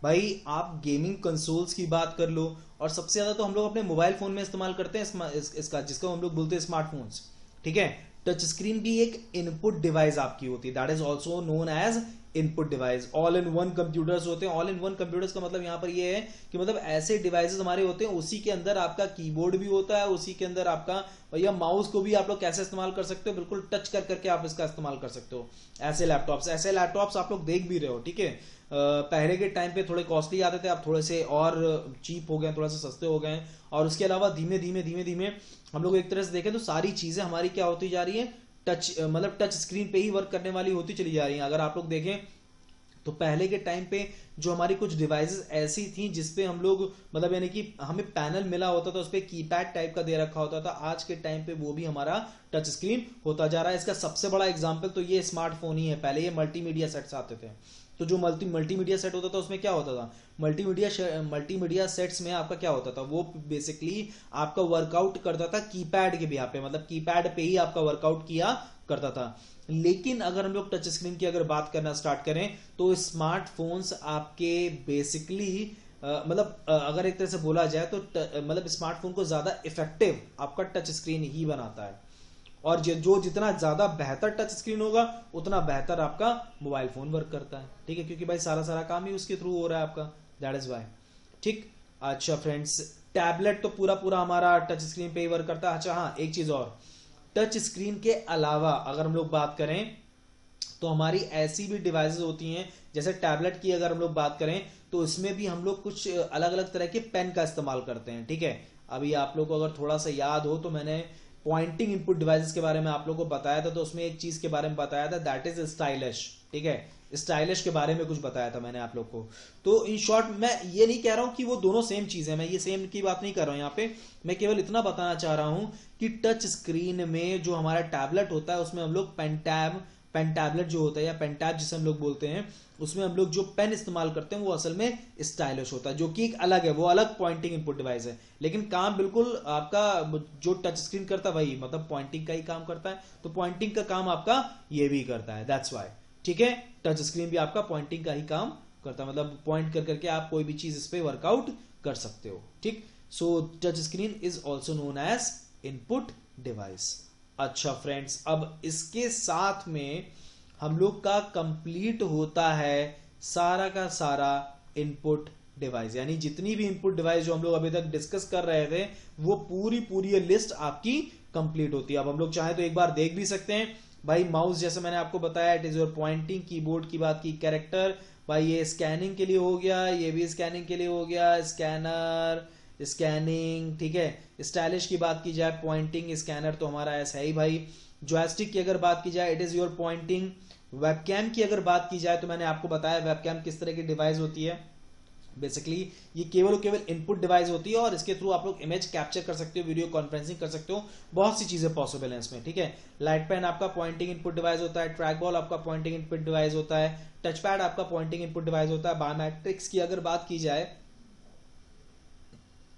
भाई आप गेमिंग कंसोल्स की बात कर लो, और सबसे ज्यादा तो हम लोग अपने मोबाइल फोन में इस्तेमाल करते हैं इसका, जिसको हम लोग बोलते हैं स्मार्टफोन्स, ठीक है। टच स्क्रीन भी एक इनपुट डिवाइस आपकी होती है, that is also known as input device. All in one computers होते हैं, ऑल इन वन कंप्यूटर्स का मतलब यहाँ पर ये है कि मतलब ऐसे डिवाइसेस हमारे होते हैं, उसी के अंदर आपका कीबोर्ड भी होता है, उसी के अंदर आपका या माउस को भी आप लोग कैसे इस्तेमाल कर सकते हो, बिल्कुल टच कर करके आप इसका इस्तेमाल कर सकते हो। ऐसे लैपटॉप्स आप लोग देख भी रहे हो, ठीक है। पहले के टाइम पे थोड़े कॉस्टली आते थे, अब थोड़े से और चीप हो गए, थोड़ा सा सस्ते हो गए। और उसके अलावा धीमे धीमे हम लोग एक तरह से देखें तो सारी चीजें हमारी क्या होती जा रही है, मतलब टच स्क्रीन पे ही वर्क करने वाली होती चली जा रही है। अगर आप लोग देखें तो पहले के टाइम पे जो हमारी कुछ डिवाइसेस ऐसी थी जिसपे हम लोग मतलब यानी कि हमें पैनल मिला होता था, उस पे कीपैड टाइप का दे रखा होता था, आज के टाइम पे वो भी हमारा टच स्क्रीन होता जा रहा है। इसका सबसे बड़ा एग्जांपल तो ये स्मार्टफोन ही है। पहले ये मल्टीमीडिया सेट्स आते थे, तो जो मल्टीमीडिया सेट होता था उसमें क्या होता था, मल्टीमीडिया सेट्स में आपका क्या होता था, वो बेसिकली आपका वर्कआउट करता था कीपैड के बिहाफ पे, मतलब कीपैड पे ही आपका वर्कआउट किया करता था। लेकिन अगर हम लोग टच स्क्रीन की अगर बात करना स्टार्ट करें तो स्मार्टफोन्स आपके बेसिकली अगर एक तरह से बोला जाए तो मतलब स्मार्टफोन को ज्यादा इफेक्टिव आपका टच स्क्रीन ही बनाता है। और जो जितना ज्यादा बेहतर टच स्क्रीन होगा उतना बेहतर आपका मोबाइल फोन वर्क करता है, ठीक है, क्योंकि भाई सारा काम ही उसके थ्रू हो रहा है आपका, दैट इज वाई, ठीक। अच्छा फ्रेंड्स, टैबलेट तो पूरा हमारा टच स्क्रीन पे ही वर्क करता है। अच्छा हाँ, एक चीज और, टच स्क्रीन के अलावा अगर हम लोग बात करें तो हमारी ऐसी भी डिवाइसेस होती हैं, जैसे टैबलेट की अगर हम लोग बात करें तो इसमें भी हम लोग कुछ अलग अलग तरह के पेन का इस्तेमाल करते हैं, ठीक है। अभी आप लोग को अगर थोड़ा सा याद हो तो मैंने पॉइंटिंग इनपुट डिवाइसेस के बारे में आप लोगों को बताया था, तो उसमें एक चीज के बारे में बताया था, दैट इज स्टाइलिश, ठीक है। स्टाइलिश के बारे में कुछ बताया था मैंने आप लोग को। तो इन शॉर्ट मैं ये नहीं कह रहा हूं कि वो दोनों सेम चीज है, मैं ये सेम की बात नहीं कर रहा हूं यहाँ पे, मैं केवल इतना बताना चाह रहा हूं कि टच स्क्रीन में जो हमारा टैबलेट होता है उसमें हम लोग पेन टैबलेट जो होता है या पेन टैब जिसे हम लोग बोलते हैं, उसमें हम लोग जो पेन इस्तेमाल करते हैं वो असल में स्टाइलिश होता है, जो कि एक अलग है, वो अलग पॉइंटिंग इनपुट डिवाइस है। लेकिन काम बिल्कुल आपका जो टच स्क्रीन करता है वही मतलब पॉइंटिंग का ही काम करता है, तो पॉइंटिंग का काम आपका ये भी करता है, दैट्स वाई, ठीक है। टच स्क्रीन भी आपका पॉइंटिंग का ही काम करता है, मतलब पॉइंट कर करके आप कोई भी चीज इस पे वर्कआउट कर सकते हो, ठीक। So touch screen is also known as input device. अच्छा फ्रेंड्स, अब इसके साथ में हम लोग का कंप्लीट होता है सारा का सारा इनपुट डिवाइस, यानी जितनी भी इनपुट डिवाइस जो हम लोग अभी तक डिस्कस कर रहे थे वो पूरी लिस्ट आपकी कंप्लीट होती है। अब हम लोग चाहे तो एक बार देख भी सकते हैं भाई, माउस जैसे मैंने आपको बताया it is your pointing, keyboard की बात की, कैरेक्टर भाई ये स्कैनिंग के लिए हो गया, ये भी स्कैनिंग के लिए हो गया, स्कैनर स्कैनिंग, ठीक है। स्टाइलिश की बात की जाए, पॉइंटिंग स्कैनर तो हमारा ऐसा है ही भाई। जॉयस्टिक की अगर बात की जाए it is your pointing. Webcam की अगर बात की जाए तो मैंने आपको बताया वेबकैम किस तरह की डिवाइस होती है, बेसिकली ये केवल इनपुट डिवाइस होती है और इसके थ्रू आप लोग इमेज कैप्चर कर सकते हो, वीडियो कॉन्फ्रेंसिंग कर सकते हो, बहुत सी चीजें पॉसिबल हैं इसमें, ठीक है। लाइट पेन आपका पॉइंटिंग इनपुट डिवाइस होता है, ट्रैक बॉल आपका पॉइंटिंग इनपुट डिवाइस होता है, टच पैड आपका पॉइंटिंग इनपुट डिवाइस होता है। बायोमेट्रिक्स की अगर बात की जाए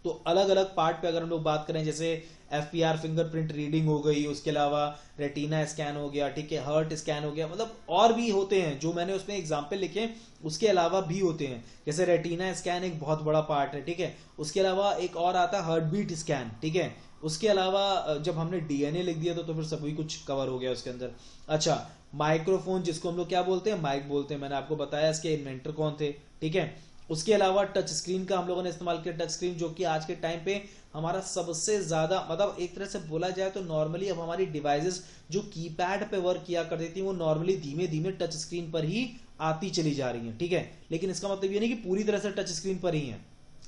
तो अलग अलग पार्ट पे अगर हम लोग बात करें, जैसे FPR फिंगरप्रिंट रीडिंग हो गई, उसके अलावा रेटिना स्कैन हो गया, ठीक है, हर्ट स्कैन हो गया, मतलब और भी होते हैं जो मैंने उसमें एग्जांपल लिखे, उसके अलावा भी होते हैं, जैसे रेटिना स्कैन एक बहुत बड़ा पार्ट है, ठीक है। उसके अलावा एक और आता है हार्ट बीट स्कैन, ठीक है। उसके अलावा जब हमने DNA लिख दिया तो फिर सभी कुछ कवर हो गया उसके अंदर। अच्छा, माइक्रोफोन जिसको हम लोग क्या बोलते हैं, माइक बोलते हैं, मैंने आपको बताया इसके इन्वेंटर कौन थे, ठीक है। उसके अलावा टच स्क्रीन का हम लोगों ने इस्तेमाल किया। टच स्क्रीन जो कि आज के टाइम पे हमारा सबसे ज्यादा, मतलब एक तरह से बोला जाए तो नॉर्मली अब हमारी डिवाइसेस जो कीपैड पे वर्क किया करती थी वो नॉर्मली धीमे धीमे टच स्क्रीन पर ही आती चली जा रही हैं, ठीक है। लेकिन इसका मतलब ये नहीं कि पूरी तरह से टच स्क्रीन पर ही है,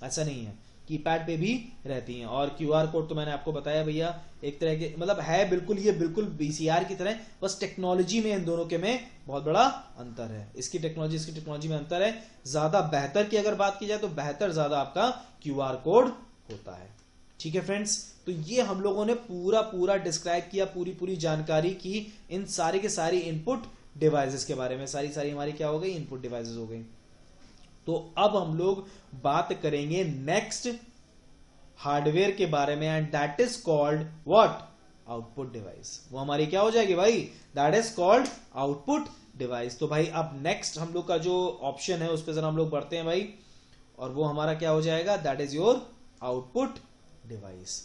ऐसा नहीं है, कीपैड पे भी रहती हैं। और क्यूआर कोड तो मैंने आपको बताया भैया एक तरह के मतलब है बिल्कुल, ये बिल्कुल बीसीआर की तरह, बस टेक्नोलॉजी में इन दोनों के में बहुत बड़ा अंतर है। इसकी टेक्नोलॉजी में अंतर है। ज्यादा बेहतर की अगर बात की जाए तो बेहतर ज्यादा आपका क्यूआर कोड होता है, ठीक है फ्रेंड्स। तो ये हम लोगों ने पूरा डिस्क्राइब किया, पूरी जानकारी की इन सारी के सारी इनपुट डिवाइसेस के बारे में। सारी हमारी क्या हो गई, इनपुट डिवाइसेस हो गई। तो अब हम लोग बात करेंगे नेक्स्ट हार्डवेयर के बारे में, and that is called what, output device. वो हमारी क्या हो जाएगी भाई, that is called output device. तो भाई अब नेक्स्ट हम लोग का जो ऑप्शन है उस पर जरा हम लोग बढ़ते हैं भाई, और वो हमारा क्या हो जाएगा, that is your output device.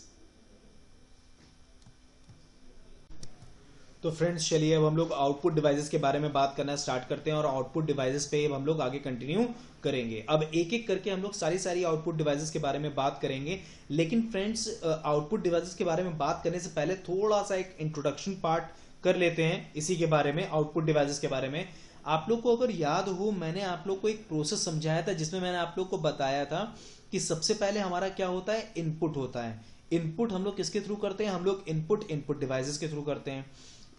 तो फ्रेंड्स चलिए अब हम लोग आउटपुट डिवाइसेस के बारे में बात करना स्टार्ट करते हैं, और आउटपुट डिवाइसेस पे अब हम लोग आगे कंटिन्यू करेंगे। अब एक एक करके हम लोग सारी आउटपुट डिवाइसेस के बारे में बात करेंगे। लेकिन फ्रेंड्स आउटपुट डिवाइसेस के बारे में बात करने से पहले थोड़ा सा एक इंट्रोडक्शन पार्ट कर लेते हैं इसी के बारे में, आउटपुट डिवाइसेस के बारे में। आप लोग को अगर याद हो, मैंने आप लोग को एक प्रोसेस समझाया था जिसमें मैंने आप लोग को बताया था कि सबसे पहले हमारा क्या होता है, इनपुट होता है। इनपुट हम लोग किसके थ्रू करते हैं, हम लोग इनपुट डिवाइसेस के थ्रू करते हैं।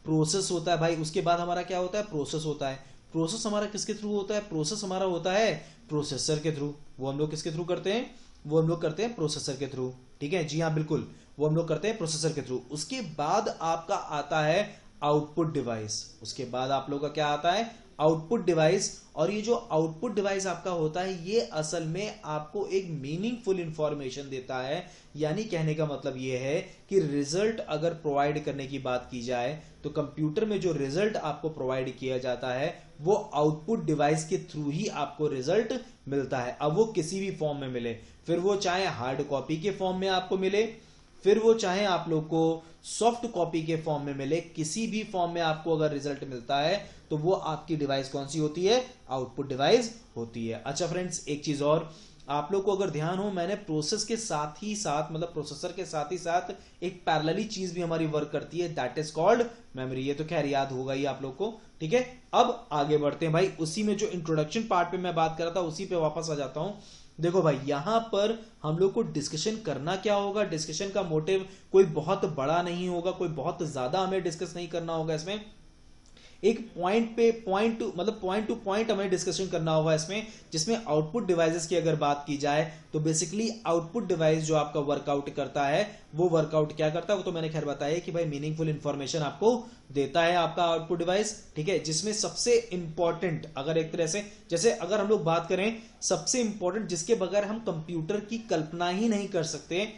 प्रोसेस होता है भाई, उसके बाद हमारा क्या होता है, प्रोसेस होता है। प्रोसेस हमारा किसके थ्रू होता है, प्रोसेस हमारा होता है प्रोसेसर के थ्रू। वो हम लोग किसके थ्रू करते हैं, वो हम लोग करते हैं प्रोसेसर के थ्रू, ठीक है जी हाँ बिल्कुल, वो हम लोग करते हैं प्रोसेसर के थ्रू। उसके बाद आपका आता है आउटपुट डिवाइस। उसके बाद आप लोग का क्या आता है, आउटपुट डिवाइस। और ये जो आउटपुट डिवाइस आपका होता है ये असल में आपको एक मीनिंगफुल इंफॉर्मेशन देता है। यानी कहने का मतलब ये है कि रिजल्ट अगर प्रोवाइड करने की बात की जाए तो कंप्यूटर में जो रिजल्ट आपको प्रोवाइड किया जाता है वो आउटपुट डिवाइस के थ्रू ही आपको रिजल्ट मिलता है। अब वो किसी भी फॉर्म में मिले, फिर वो चाहे हार्ड कॉपी के फॉर्म में आपको मिले, फिर वो चाहे आप लोग को सॉफ्ट कॉपी के फॉर्म में मिले, किसी भी फॉर्म में आपको अगर रिजल्ट मिलता है तो वो आपकी डिवाइस कौन सी होती है, आउटपुट डिवाइस होती है। अच्छा फ्रेंड्स एक चीज और आप लोग को अगर ध्यान हो, मैंने प्रोसेस के साथ ही साथ मतलब प्रोसेसर के साथ ही साथ एक पैरेलली चीज भी हमारी वर्क करती है, दैट इज कॉल्ड मेमोरी। ये तो खैर याद होगा ही आप लोग को, ठीक है। अब आगे बढ़ते हैं भाई, उसी में जो इंट्रोडक्शन पार्ट पे मैं बात कर रहा था उसी पे वापस आ जाता हूं। देखो भाई यहां पर हम लोग को डिस्कशन करना क्या होगा, डिस्कशन का मोटिव कोई बहुत बड़ा नहीं होगा, कोई बहुत ज्यादा हमें डिस्कस नहीं करना होगा। इसमें एक पॉइंट टू पॉइंट हमें डिस्कशन करना होगा इसमें, जिसमें आउटपुट डिवाइसेस की अगर बात की जाए तो बेसिकली आउटपुट डिवाइस जो आपका वर्कआउट करता है वो वर्कआउट क्या करता है, वो तो मैंने खैर बताया कि भाई मीनिंगफुल इंफॉर्मेशन आपको देता है आपका आउटपुट डिवाइस, ठीक है। जिसमें सबसे इंपॉर्टेंट अगर एक तरह से जैसे अगर हम लोग बात करें सबसे इंपॉर्टेंट जिसके बगैर हम कंप्यूटर की कल्पना ही नहीं कर सकते,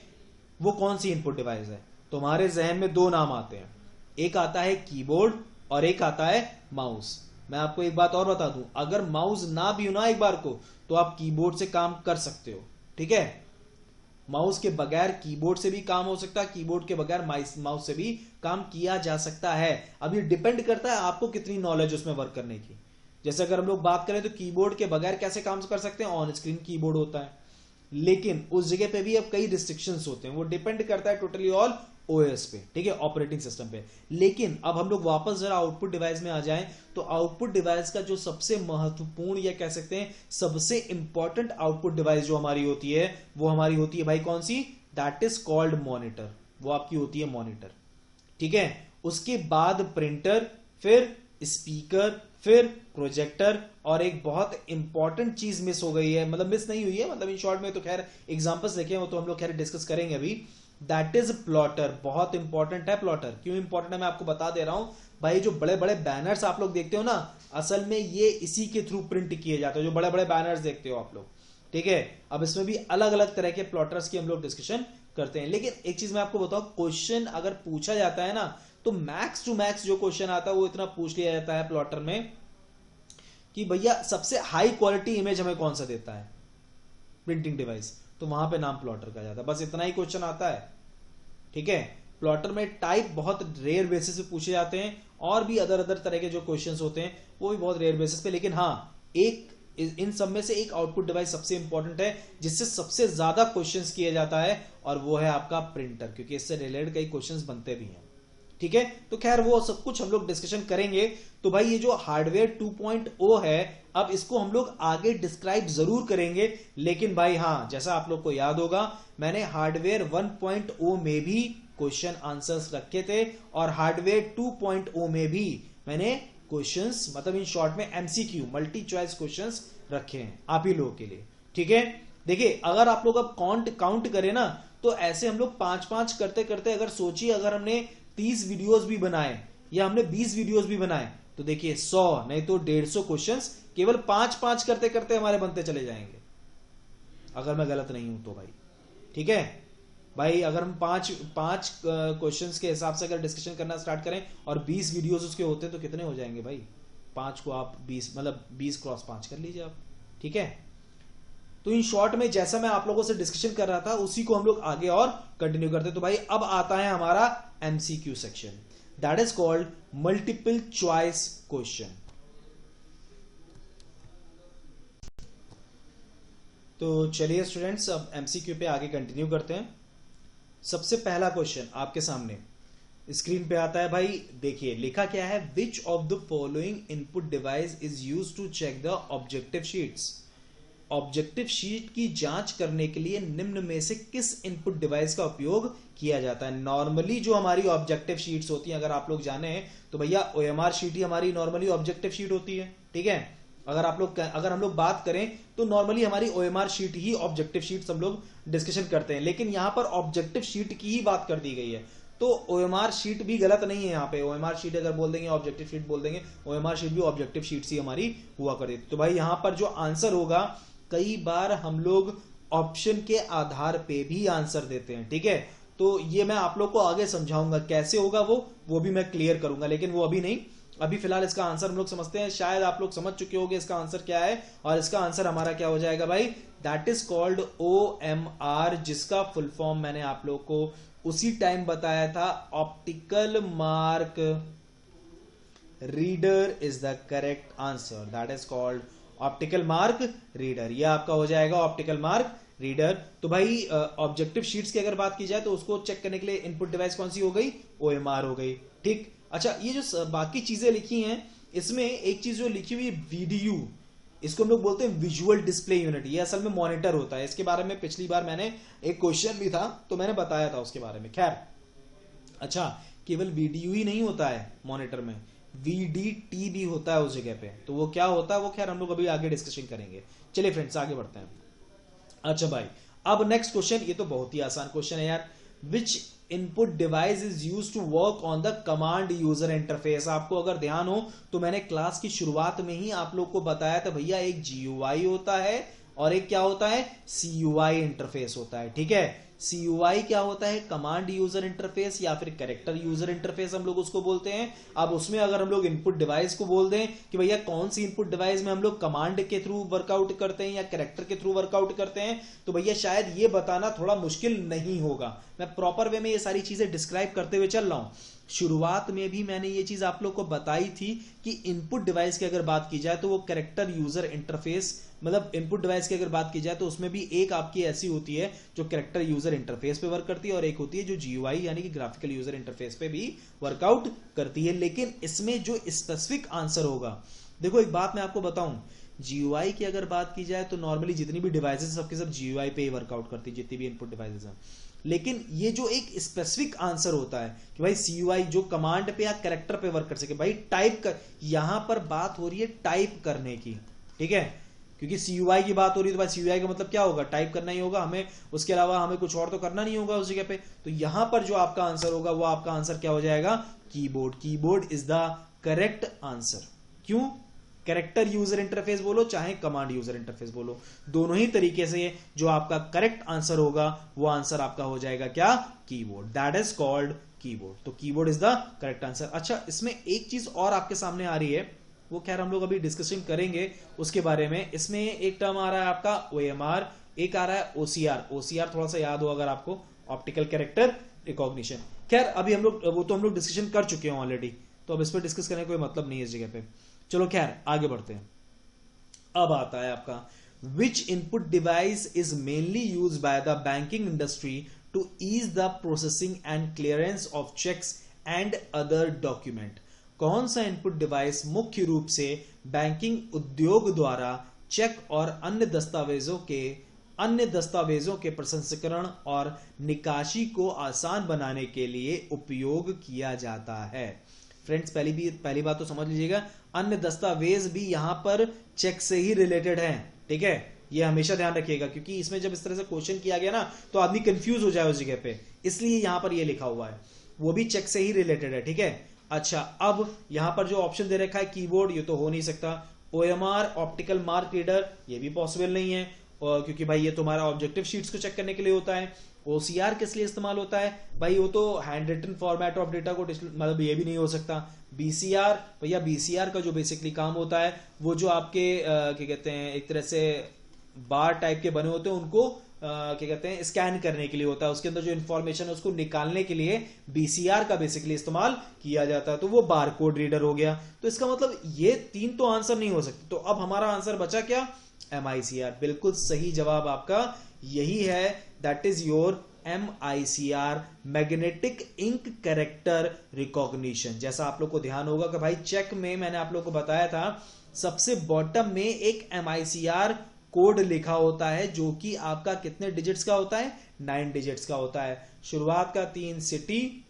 वो कौन सी इनपुट डिवाइस है। तो हमारे जहन में दो नाम आते हैं, एक आता है कीबोर्ड और एक आता है माउस। मैं आपको एक बात और बता दूं, अगर माउस ना भी हो ना एक बार को तो आप कीबोर्ड से काम कर सकते हो, ठीक है। माउस के बगैर कीबोर्ड से भी काम हो सकता है, कीबोर्ड के बगैर माउस से भी काम किया जा सकता है। अब ये डिपेंड करता है आपको कितनी नॉलेज उसमें वर्क करने की। जैसे अगर हम लोग बात करें तो कीबोर्ड के बगैर कैसे काम कर सकते हैं, ऑन स्क्रीन कीबोर्ड होता है, लेकिन उस जगह पे भी अब कई रिस्ट्रिक्शंस होते हैं, वो डिपेंड करता है टोटली ऑल ओएस पे, ठीक है, ऑपरेटिंग सिस्टम पे। लेकिन अब हम लोग वापस जरा आउटपुट डिवाइस में आ जाएं तो आउटपुट डिवाइस का जो सबसे महत्वपूर्ण या कह सकते हैं सबसे इंपॉर्टेंट आउटपुट डिवाइस जो हमारी होती है वो हमारी होती है भाई कौन सी, दैट इज कॉल्ड मॉनिटर। वो आपकी होती है मॉनिटर, ठीक है। उसके बाद प्रिंटर, फिर स्पीकर, फिर प्रोजेक्टर, और एक बहुत इंपॉर्टेंट चीज मिस हो गई है, मतलब मिस नहीं हुई है, मतलब इन शॉर्ट में तो खैर एग्जांपल्स देखें वो तो हम लोग खैर डिस्कस करेंगे अभी, दैट इज प्लॉटर। बहुत इंपॉर्टेंट है प्लॉटर। क्यों इंपॉर्टेंट है मैं आपको बता दे रहा हूं भाई, जो बड़े बड़े बैनर्स आप लोग देखते हो ना, असल में ये इसी के थ्रू प्रिंट किए जाते हैं, जो बड़े बड़े बैनर्स देखते हो आप लोग, ठीक है। अब इसमें भी अलग अलग तरह के प्लॉटर्स की हम लोग डिस्कशन करते हैं। लेकिन एक चीज मैं आपको बताऊं, क्वेश्चन अगर पूछा जाता है ना तो मैक्स टू मैक्स जो क्वेश्चन आता है वो इतना पूछ लिया जाता है प्लॉटर में कि भैया सबसे हाई क्वालिटी इमेज हमें कौन सा देता है प्रिंटिंग डिवाइस, तो वहां पे नाम प्लॉटर का जाता है, बस इतना ही क्वेश्चन आता है, ठीक है। प्लॉटर में टाइप बहुत रेयर बेसिस पे पूछे जाते हैं, और भी अदर तरह के जो क्वेश्चंस होते हैं वो भी बहुत रेयर बेसिस पे। लेकिन हाँ, एक इन सब में से एक आउटपुट डिवाइस सबसे इंपॉर्टेंट है जिससे सबसे ज्यादा क्वेश्चंस किया जाता है, और वो है आपका प्रिंटर, क्योंकि इससे रिलेटेड कई क्वेश्चंस बनते भी हैं। ठीक है, तो खैर वो सब कुछ हम लोग डिस्कशन करेंगे। तो भाई ये जो हार्डवेयर 2.0 है, अब इसको हम लोग आगे डिस्क्राइब जरूर करेंगे, लेकिन भाई हाँ, जैसा आप लोग को याद होगा, मैंने हार्डवेयर 1.0 में भी क्वेश्चन आंसर्स रखे थे, और हार्डवेयर 2.0 में भी मैंने क्वेश्चंस, मतलब इन शॉर्ट में एमसीक्यू, मल्टी चॉइस क्वेश्चंस रखे हैं आप ही लोगों के लिए। ठीक है, देखिए अगर आप लोग अब काउंट करें ना, तो ऐसे हम लोग 5-5 करते करते, अगर सोचिए अगर हमने 30 वीडियोस भी बनाए या हमने 20 वीडियोस भी बनाए, तो देखिए 100 नहीं तो 150 क्वेश्चंस केवल 5-5 करते करते हमारे बनते चले जाएंगे, अगर मैं गलत नहीं हूं तो भाई। ठीक है भाई, अगर हम 5 क्वेश्चंस के हिसाब से अगर डिस्कशन करना स्टार्ट करें और 20 वीडियोस उसके होते तो कितने हो जाएंगे भाई? 5 को आप 20, मतलब 20 क्रॉस 5 कर लीजिए आप। ठीक है, तो इन शॉर्ट में जैसा मैं आप लोगों से डिस्कशन कर रहा था उसी को हम लोग आगे और कंटिन्यू करते हैं। तो भाई अब आता है हमारा MCQ section, that is called multiple choice question. तो चलिए स्टूडेंट्स, अब एमसीक्यू पे आगे कंटिन्यू करते हैं। सबसे पहला क्वेश्चन आपके सामने स्क्रीन पे आता है भाई, देखिए लिखा क्या है, which of the following input device is used to check the objective sheets. Objective sheet की जांच करने के लिए निम्न में से किस इनपुट डिवाइस का उपयोग किया जाता है। नॉर्मली जो हमारी ऑब्जेक्टिव शीट्स होती हैं, अगर आप लोग जाने तो भैया ओएमआर शीट ही हमारी नॉर्मली ऑब्जेक्टिव शीट होती है। ठीक है, अगर हम लोग बात करें तो नॉर्मली हमारी ओएमआर शीट ही ऑब्जेक्टिव शीट्स हम लोग डिस्कशन करते हैं, लेकिन यहां पर ऑब्जेक्टिव शीट की ही बात कर दी गई है, तो ओएमआर शीट भी गलत नहीं है। यहाँ पे ओएमआर शीट अगर बोल देंगे, ऑब्जेक्टिव शीट बोल देंगे, ओएमआर शीट भी ऑब्जेक्टिव शीट ही हमारी हुआ करती है। तो भाई यहां पर जो आंसर होगा, कई बार हम लोग ऑप्शन के आधार पे भी आंसर देते हैं। ठीक है, तो ये मैं आप लोग को आगे समझाऊंगा कैसे होगा, वो भी मैं क्लियर करूंगा, लेकिन वो अभी नहीं। अभी फिलहाल इसका आंसर हम लोग समझते हैं। शायद आप लोग समझ चुके होंगे इसका आंसर क्या है, और इसका आंसर हमारा क्या हो जाएगा भाई, दैट इज कॉल्ड OMR, जिसका फुल फॉर्म मैंने आप लोग को उसी टाइम बताया था, optical mark reader is the correct answer, that is called optical mark reader. ये आपका हो जाएगा ऑप्टिकल मार्क रीडर। तो भाई ऑब्जेक्टिव शीट्स की अगर बात की जाए तो उसको चेक करने के लिए इनपुट डिवाइस कौन सी हो गई, OMR हो गई। ठीक, अच्छा ये जो बाकी चीजें लिखी हैं, इसमें एक चीज जो लिखी हुई है VDU, इसको हम लोग बोलते हैं विजुअल डिस्प्ले यूनिट। ये असल में मॉनिटर होता है। इसके बारे में पिछली बार मैंने एक क्वेश्चन भी था तो मैंने बताया था उसके बारे में। खैर, अच्छा केवल VDU ही नहीं होता है मॉनिटर में, VDT भी होता है उस जगह पे। तो वो क्या होता है वो खैर हम लोग अभी आगे डिस्कशन करेंगे। चलिए फ्रेंड्स आगे बढ़ते हैं। अच्छा भाई, अब नेक्स्ट क्वेश्चन, ये तो बहुत ही आसान क्वेश्चन है यार। Which input device is used to work on the command user interface. आपको अगर ध्यान हो तो मैंने क्लास की शुरुआत में ही आप लोग को बताया था भैया, एक GUI होता है और एक क्या होता है, CUI इंटरफेस होता है। ठीक है, CUI क्या होता है, कमांड यूजर इंटरफेस या फिर कैरेक्टर यूजर इंटरफेस हम लोग उसको बोलते हैं। अब उसमें अगर हम लोग इनपुट डिवाइस को बोल दें कि भैया कौन सी इनपुट डिवाइस में हम लोग कमांड के थ्रू वर्कआउट करते हैं या कैरेक्टर के थ्रू वर्कआउट करते हैं, तो भैया शायद ये बताना थोड़ा मुश्किल नहीं होगा। मैं प्रॉपर वे में ये सारी चीजें डिस्क्राइब करते हुए चल रहा हूं। शुरुआत में भी मैंने ये चीज आप लोग को बताई थी कि इनपुट डिवाइस की अगर बात की जाए तो वो कैरेक्टर यूजर इंटरफेस, मतलब इनपुट डिवाइस की अगर बात की जाए तो उसमें भी एक आपकी ऐसी होती है जो कैरेक्टर यूजर इंटरफेस पे वर्क करती है, और एक होती है जो GUI यानी कि ग्राफिकल यूजर इंटरफेस पे भी वर्कआउट करती है। लेकिन इसमें जो स्पेसिफिक आंसर होगा, देखो एक बात मैं आपको बताऊं, GUI की अगर बात की जाए तो नॉर्मली जितनी भी डिवाइसेस सबके सब GUI पे ही वर्कआउट करती है, जितनी भी इनपुट डिवाइसेस हैं। लेकिन ये जो एक स्पेसिफिक आंसर होता है कि भाई CUI जो कमांड पे या कैरेक्टर पे वर्क कर सके, भाई टाइप कर, यहां पर बात हो रही है टाइप करने की। ठीक है, क्योंकि CUI की बात हो रही है तो भाई CUI का मतलब क्या होगा, टाइप करना ही होगा हमें, उसके अलावा हमें कुछ और तो करना नहीं होगा उस जगह पे। तो यहां पर जो आपका आंसर होगा वो आपका आंसर क्या हो जाएगा, keyboard. Keyboard is the correct answer. क्यों, कैरेक्टर यूजर इंटरफेस बोलो चाहे कमांड यूजर इंटरफेस बोलो, दोनों ही तरीके से जो आपका करेक्ट आंसर होगा वो आंसर आपका हो जाएगा क्या, keyboard. That is called keyboard. तो keyboard is the correct answer. अच्छा, इसमें एक चीज और आपके सामने आ रही है, वो खैर हम लोग अभी डिस्कशन करेंगे उसके बारे में। इसमें एक टर्म आ रहा है आपका OMR, एक आ रहा है OCR। OCR थोड़ा सा याद हो अगर आपको, ऑप्टिकल कैरेक्टर रिकॉग्निशन। खैर अभी हम लोग वो तो हम लोग डिस्कशन कर चुके हैं ऑलरेडी, तो अब इस पर डिस्कस करने का कोई मतलब नहीं है इस जगह पे। चलो खैर आगे बढ़ते हैं। अब आता है आपका which input device is mainly use by the banking industry to ease the processing and clearance of cheques and other document. कौन सा इनपुट डिवाइस मुख्य रूप से बैंकिंग उद्योग द्वारा चेक और अन्य दस्तावेजों के प्रसंस्करण और निकासी को आसान बनाने के लिए उपयोग किया जाता है। फ्रेंड्स पहली बात तो समझ लीजिएगा, अन्य दस्तावेज भी यहां पर चेक से ही रिलेटेड हैं, ठीक है, ये हमेशा ध्यान रखिएगा, क्योंकि इसमें जब इस तरह से क्वेश्चन किया गया ना तो आदमी कंफ्यूज हो जाए उस जगह पे, इसलिए यहां पर ये लिखा हुआ है, वो भी चेक से ही रिलेटेड है, ठीक है। अच्छा, अब यहां पर जो ऑप्शन दे रखा है कीबोर्ड, ये तो हो नहीं सकता। OMR ऑप्टिकल मार्क रीडर, ये भी पॉसिबल नहीं है, क्योंकि भाई ये तुम्हारा ऑब्जेक्टिव शीट्स को चेक करने के लिए होता है। OCR किस लिए इस्तेमाल होता है भाई, वो तो hand written format of data को मतलब ये भी नहीं हो सकता। BCR भैया, BCR का जो बेसिकली काम होता है वो जो आपके क्या कहते हैं एक तरह से बार टाइप के बने होते हैं उनको क्या कहते हैं स्कैन करने के लिए होता है, उसके अंदर जो इंफॉर्मेशन है उसको निकालने के लिए BCR का बेसिकली इस्तेमाल किया जाता है, तो वो बार कोड रीडर हो गया। तो इसका मतलब ये 3 तो आंसर नहीं हो सकते, तो अब हमारा आंसर बचा क्या, MICR। बिल्कुल सही जवाब आपका यही है, that is your MICR, magnetic ink character recognition. जैसा आप लोग को ध्यान होगा कि भाई चेक में मैंने आप लोग को बताया था सबसे बॉटम में एक MICR कोड लिखा होता है जो कि आपका कितने डिजिट्स का होता है, 9 डिजिट्स का होता है। शुरुआत का 3 सिटी,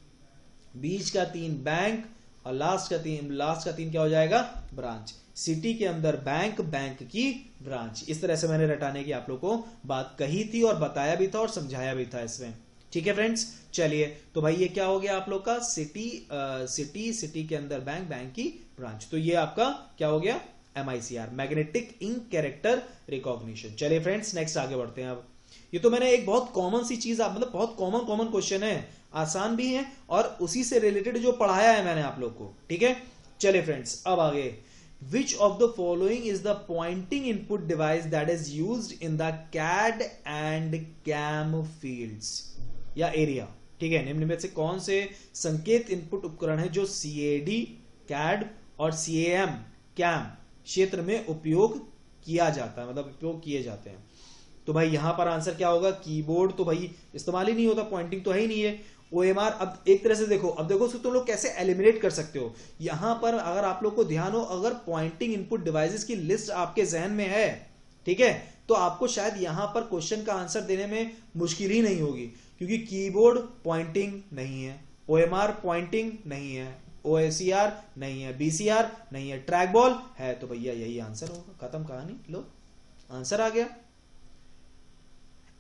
बीच का 3 बैंक और लास्ट का 3 क्या हो जाएगा, ब्रांच। सिटी के अंदर बैंक, बैंक की ब्रांच। इस तरह से मैंने रटाने की आप लोग को बात कही थी और बताया भी था और समझाया भी था इसमें, ठीक है फ्रेंड्स। चलिए, तो भाई ये क्या हो गया आप लोग का, सिटी के अंदर बैंक, बैंक की ब्रांच, तो ये आपका क्या हो गया, MICR, magnetic ink character recognition. चलिए फ्रेंड्स, नेक्स्ट आगे बढ़ते हैं। अब ये तो मैंने एक बहुत कॉमन सी चीज, मतलब बहुत कॉमन क्वेश्चन है, आसान भी है और उसी से रिलेटेड जो पढ़ाया है मैंने आप लोग को, ठीक है। चलिए फ्रेंड्स, अब आगे, Which of the following is the pointing input device that is used in the CAD and CAM fields या area, ठीक है। निम्न में से कौन से संकेत इनपुट उपकरण है जो CAD, CAD और CAM क्षेत्र में उपयोग किया जाता है, मतलब उपयोग किए जाते हैं। तो भाई यहां पर आंसर क्या होगा, कीबोर्ड तो भाई इस्तेमाल ही नहीं होता, पॉइंटिंग तो है ही नहीं है। OMR, अब एक तरह से देखो, अब देखो उसको तुम लोग कैसे एलिमिनेट कर सकते हो। यहां पर अगर आप लोग को ध्यान हो, अगर पॉइंटिंग इनपुट डिवाइसेस की लिस्ट आपके जहन में है, ठीक है, तो आपको शायद यहां पर क्वेश्चन का आंसर देने में मुश्किल ही नहीं होगी, क्योंकि कीबोर्ड पॉइंटिंग नहीं है, OMR पॉइंटिंग नहीं है, OCR नहीं है, BCR नहीं है, ट्रैक बॉल है, तो भैया यही आंसर होगा, खत्म कहानी, लो आंसर आ गया।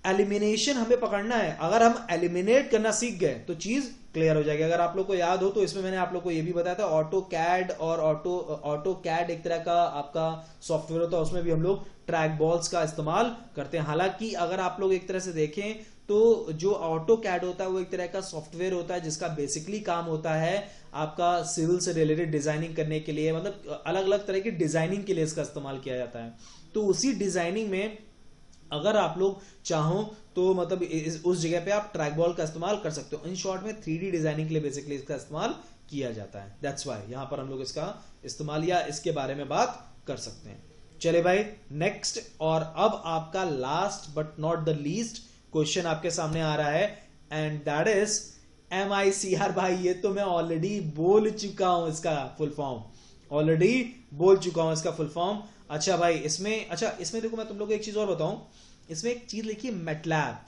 एलिमिनेशन हमें पकड़ना है, अगर हम एलिमिनेट करना सीख गए तो चीज क्लियर हो जाएगी। अगर आप लोग को याद हो तो इसमें मैंने आप लोग को यह भी बताया था, ऑटो कैड और ऑटो कैड एक तरह का आपका सॉफ्टवेयर होता है, उसमें भी हम लोग ट्रैक बॉल्स का इस्तेमाल करते हैं। हालांकि अगर आप लोग एक तरह से देखें तो जो ऑटो कैड होता है वो एक तरह का सॉफ्टवेयर होता है जिसका बेसिकली काम होता है आपका सिविल से रिलेटेड डिजाइनिंग करने के लिए, मतलब अलग अलग तरह की डिजाइनिंग के लिए इसका इस्तेमाल किया जाता है। तो उसी डिजाइनिंग में अगर आप लोग चाहो तो मतलब उस जगह पे आप ट्रैक बॉल का इस्तेमाल कर सकते हो। इन शॉर्ट में 3D डिजाइनिंग के लिए बेसिकली इसका इस्तेमाल किया जाता है, दैट्स वाई यहां पर हम लोग इसका इस्तेमाल या इसके बारे में बात कर सकते हैं। चले भाई नेक्स्ट, और अब आपका last but not the least question आपके सामने आ रहा है, एंड दैट इज MICR। भाई ये तो मैं ऑलरेडी बोल चुका हूं, इसका फुल फॉर्म ऑलरेडी बोल चुका हूं, इसका फुल फॉर्म। अच्छा भाई इसमें देखो, मैं तुम लोग को एक चीज और बताऊं, इसमें एक चीज लिखी मैटलैब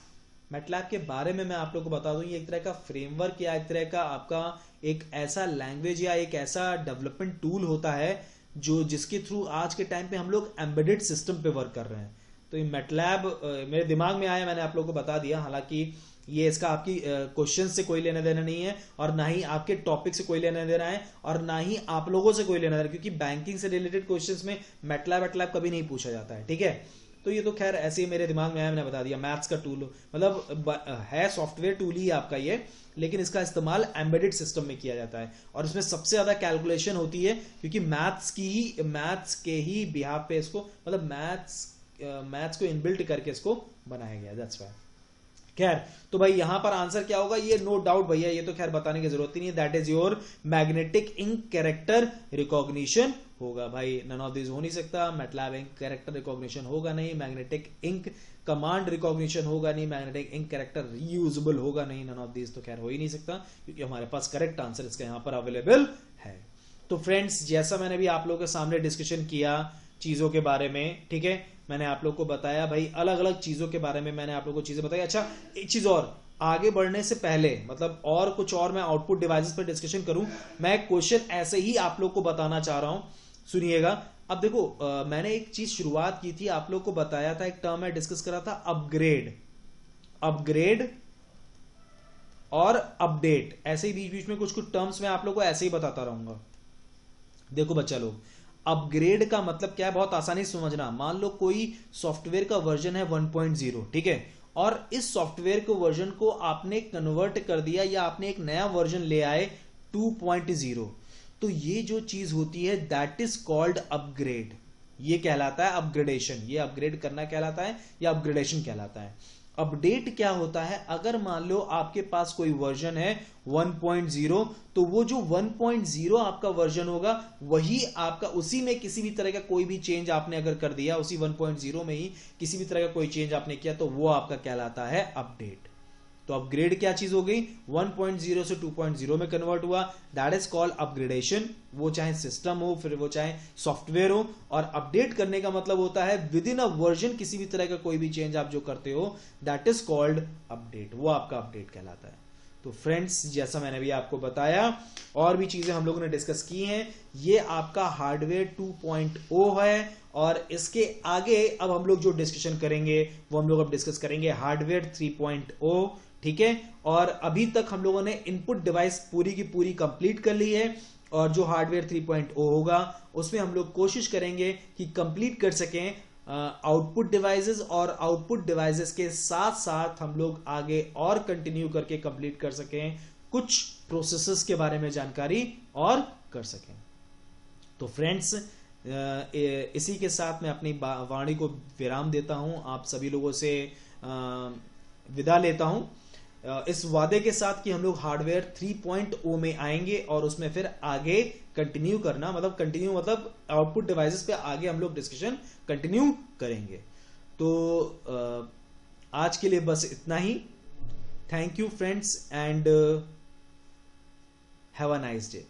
के बारे में मैं आप लोग को बता दूं। ये एक तरह का फ्रेमवर्क या एक तरह का आपका एक ऐसा लैंग्वेज या एक ऐसा डेवलपमेंट टूल होता है जो जिसके थ्रू आज के टाइम पे हम लोग एम्बेडेड सिस्टम पे वर्क कर रहे हैं। तो ये मैटलैब मेरे दिमाग में आया, मैंने आप लोग को बता दिया। हालांकि ये इसका आपकी क्वेश्चन से कोई लेना देना नहीं है और ना ही आपके टॉपिक से कोई लेना देना है और ना ही आप लोगों से कोई लेना देना, क्योंकि बैंकिंग से रिलेटेड क्वेश्चंस में मैटलैब कभी नहीं पूछा जाता है, ठीक है। तो ये तो खैर ऐसे ही मेरे दिमाग में आया, मैंने बता दिया। मैथ्स का टूल मतलब है, सॉफ्टवेयर टूल ही आपका ये, लेकिन इसका इस्तेमाल एम्बेडेड सिस्टम में किया जाता है और इसमें सबसे ज्यादा कैलकुलेशन होती है, क्योंकि मैथ्स के ही बिहाफ पे इसको, मतलब मैथ्स को इनबिल्ट करके इसको बनाया गया, दैट्स व्हाई। खैर, तो भाई यहां पर आंसर क्या होगा, ये नो डाउट भैया, ये तो खैर बताने की जरूरत ही नहीं है, that is your magnetic ink character recognition होगा भाई। नन ऑफ दिस हो नहीं सकता, मैटलैब इंक कैरेक्टर रिकॉग्निशन होगा नहीं, मैग्नेटिक इंक कमांड रिकॉग्निशन होगा नहीं, मैग्नेटिक इंक कैरेक्टर रीयूजेबल होगा नहीं, नन ऑफ दिस तो खैर हो ही नहीं सकता, क्योंकि हमारे पास करेक्ट आंसर इसका यहां पर अवेलेबल है। तो फ्रेंड्स, जैसा मैंने भी आप लोगों के सामने डिस्कशन किया चीजों के बारे में, ठीक है, मैंने आप लोग को बताया भाई, अलग अलग चीजों के बारे में मैंने आप लोग को चीजें बताई। अच्छा, एक चीज और, आगे बढ़ने से पहले मतलब और कुछ और मैं आउटपुट डिवाइसेस पर डिस्कशन करूं, मैं क्वेश्चन ऐसे ही आप लोग को बताना चाह रहा हूं, सुनिएगा। अब देखो, मैंने एक चीज शुरुआत की थी, आप लोग को बताया था, एक टर्म मैं डिस्कस करा था, अपग्रेड। अपग्रेड और अपडेट, ऐसे ही बीच बीच में कुछ कुछ टर्म्स मैं आप लोग को ऐसे ही बताता रहूंगा। देखो बच्चा लोग, अपग्रेड का मतलब क्या है, बहुत आसानी से समझना। मान लो कोई सॉफ्टवेयर का वर्जन है 1.0, ठीक है, और इस सॉफ्टवेयर को वर्जन को आपने कन्वर्ट कर दिया या आपने एक नया वर्जन ले आए 2.0, तो ये जो चीज होती है दैट इज कॉल्ड अपग्रेड। ये कहलाता है अपग्रेडेशन, ये अपग्रेड करना कहलाता है या अपग्रेडेशन कहलाता है। अपडेट क्या होता है, अगर मान लो आपके पास कोई वर्जन है 1.0, तो वो जो 1.0 आपका वर्जन होगा वही आपका, उसी में किसी भी तरह का कोई भी चेंज आपने अगर कर दिया, उसी 1.0 में ही किसी भी तरह का कोई चेंज आपने किया, तो वो आपका कहलाता है अपडेट। तो अपग्रेड क्या चीज हो गई, 1.0 से 2.0 में कन्वर्ट हुआ, दैट इज कॉल्ड अपग्रेडेशन। वो चाहे सिस्टम हो, फिर वो चाहे सॉफ्टवेयर हो। और अपडेट करने का मतलब होता है विद इन अ वर्जन किसी भी तरह का कोई भी चेंज आप जो करते हो, दैट इज कॉल्ड अपडेट, वो आपका अपडेट कहलाता है। तो फ्रेंड्स, जैसा मैंने भी आपको बताया, और भी चीजें हम लोगों ने डिस्कस की हैं, ये आपका हार्डवेयर 2.0 है। और इसके आगे अब हम लोग जो डिस्कशन करेंगे वो हम लोग अब डिस्कस करेंगे हार्डवेयर 3.0, ठीक है। और अभी तक हम लोगों ने इनपुट डिवाइस पूरी की पूरी कंप्लीट कर ली है, और जो हार्डवेयर 3.0 होगा उसमें हम लोग कोशिश करेंगे कि कंप्लीट कर सकें आउटपुट डिवाइसेस, और आउटपुट डिवाइसेस के साथ साथ हम लोग आगे और कंटिन्यू करके कंप्लीट कर सकें कुछ प्रोसेसेस के बारे में जानकारी और कर सकें। तो फ्रेंड्स, इसी के साथ मैं अपनी वाणी को विराम देता हूं, आप सभी लोगों से विदा लेता हूं, इस वादे के साथ कि हम लोग हार्डवेयर 3.0 में आएंगे और उसमें फिर आगे कंटिन्यू करना, मतलब कंटिन्यू मतलब आउटपुट डिवाइसेस पे आगे हम लोग डिस्कशन कंटिन्यू करेंगे। तो आज के लिए बस इतना ही। Thank you friends, and have a nice day.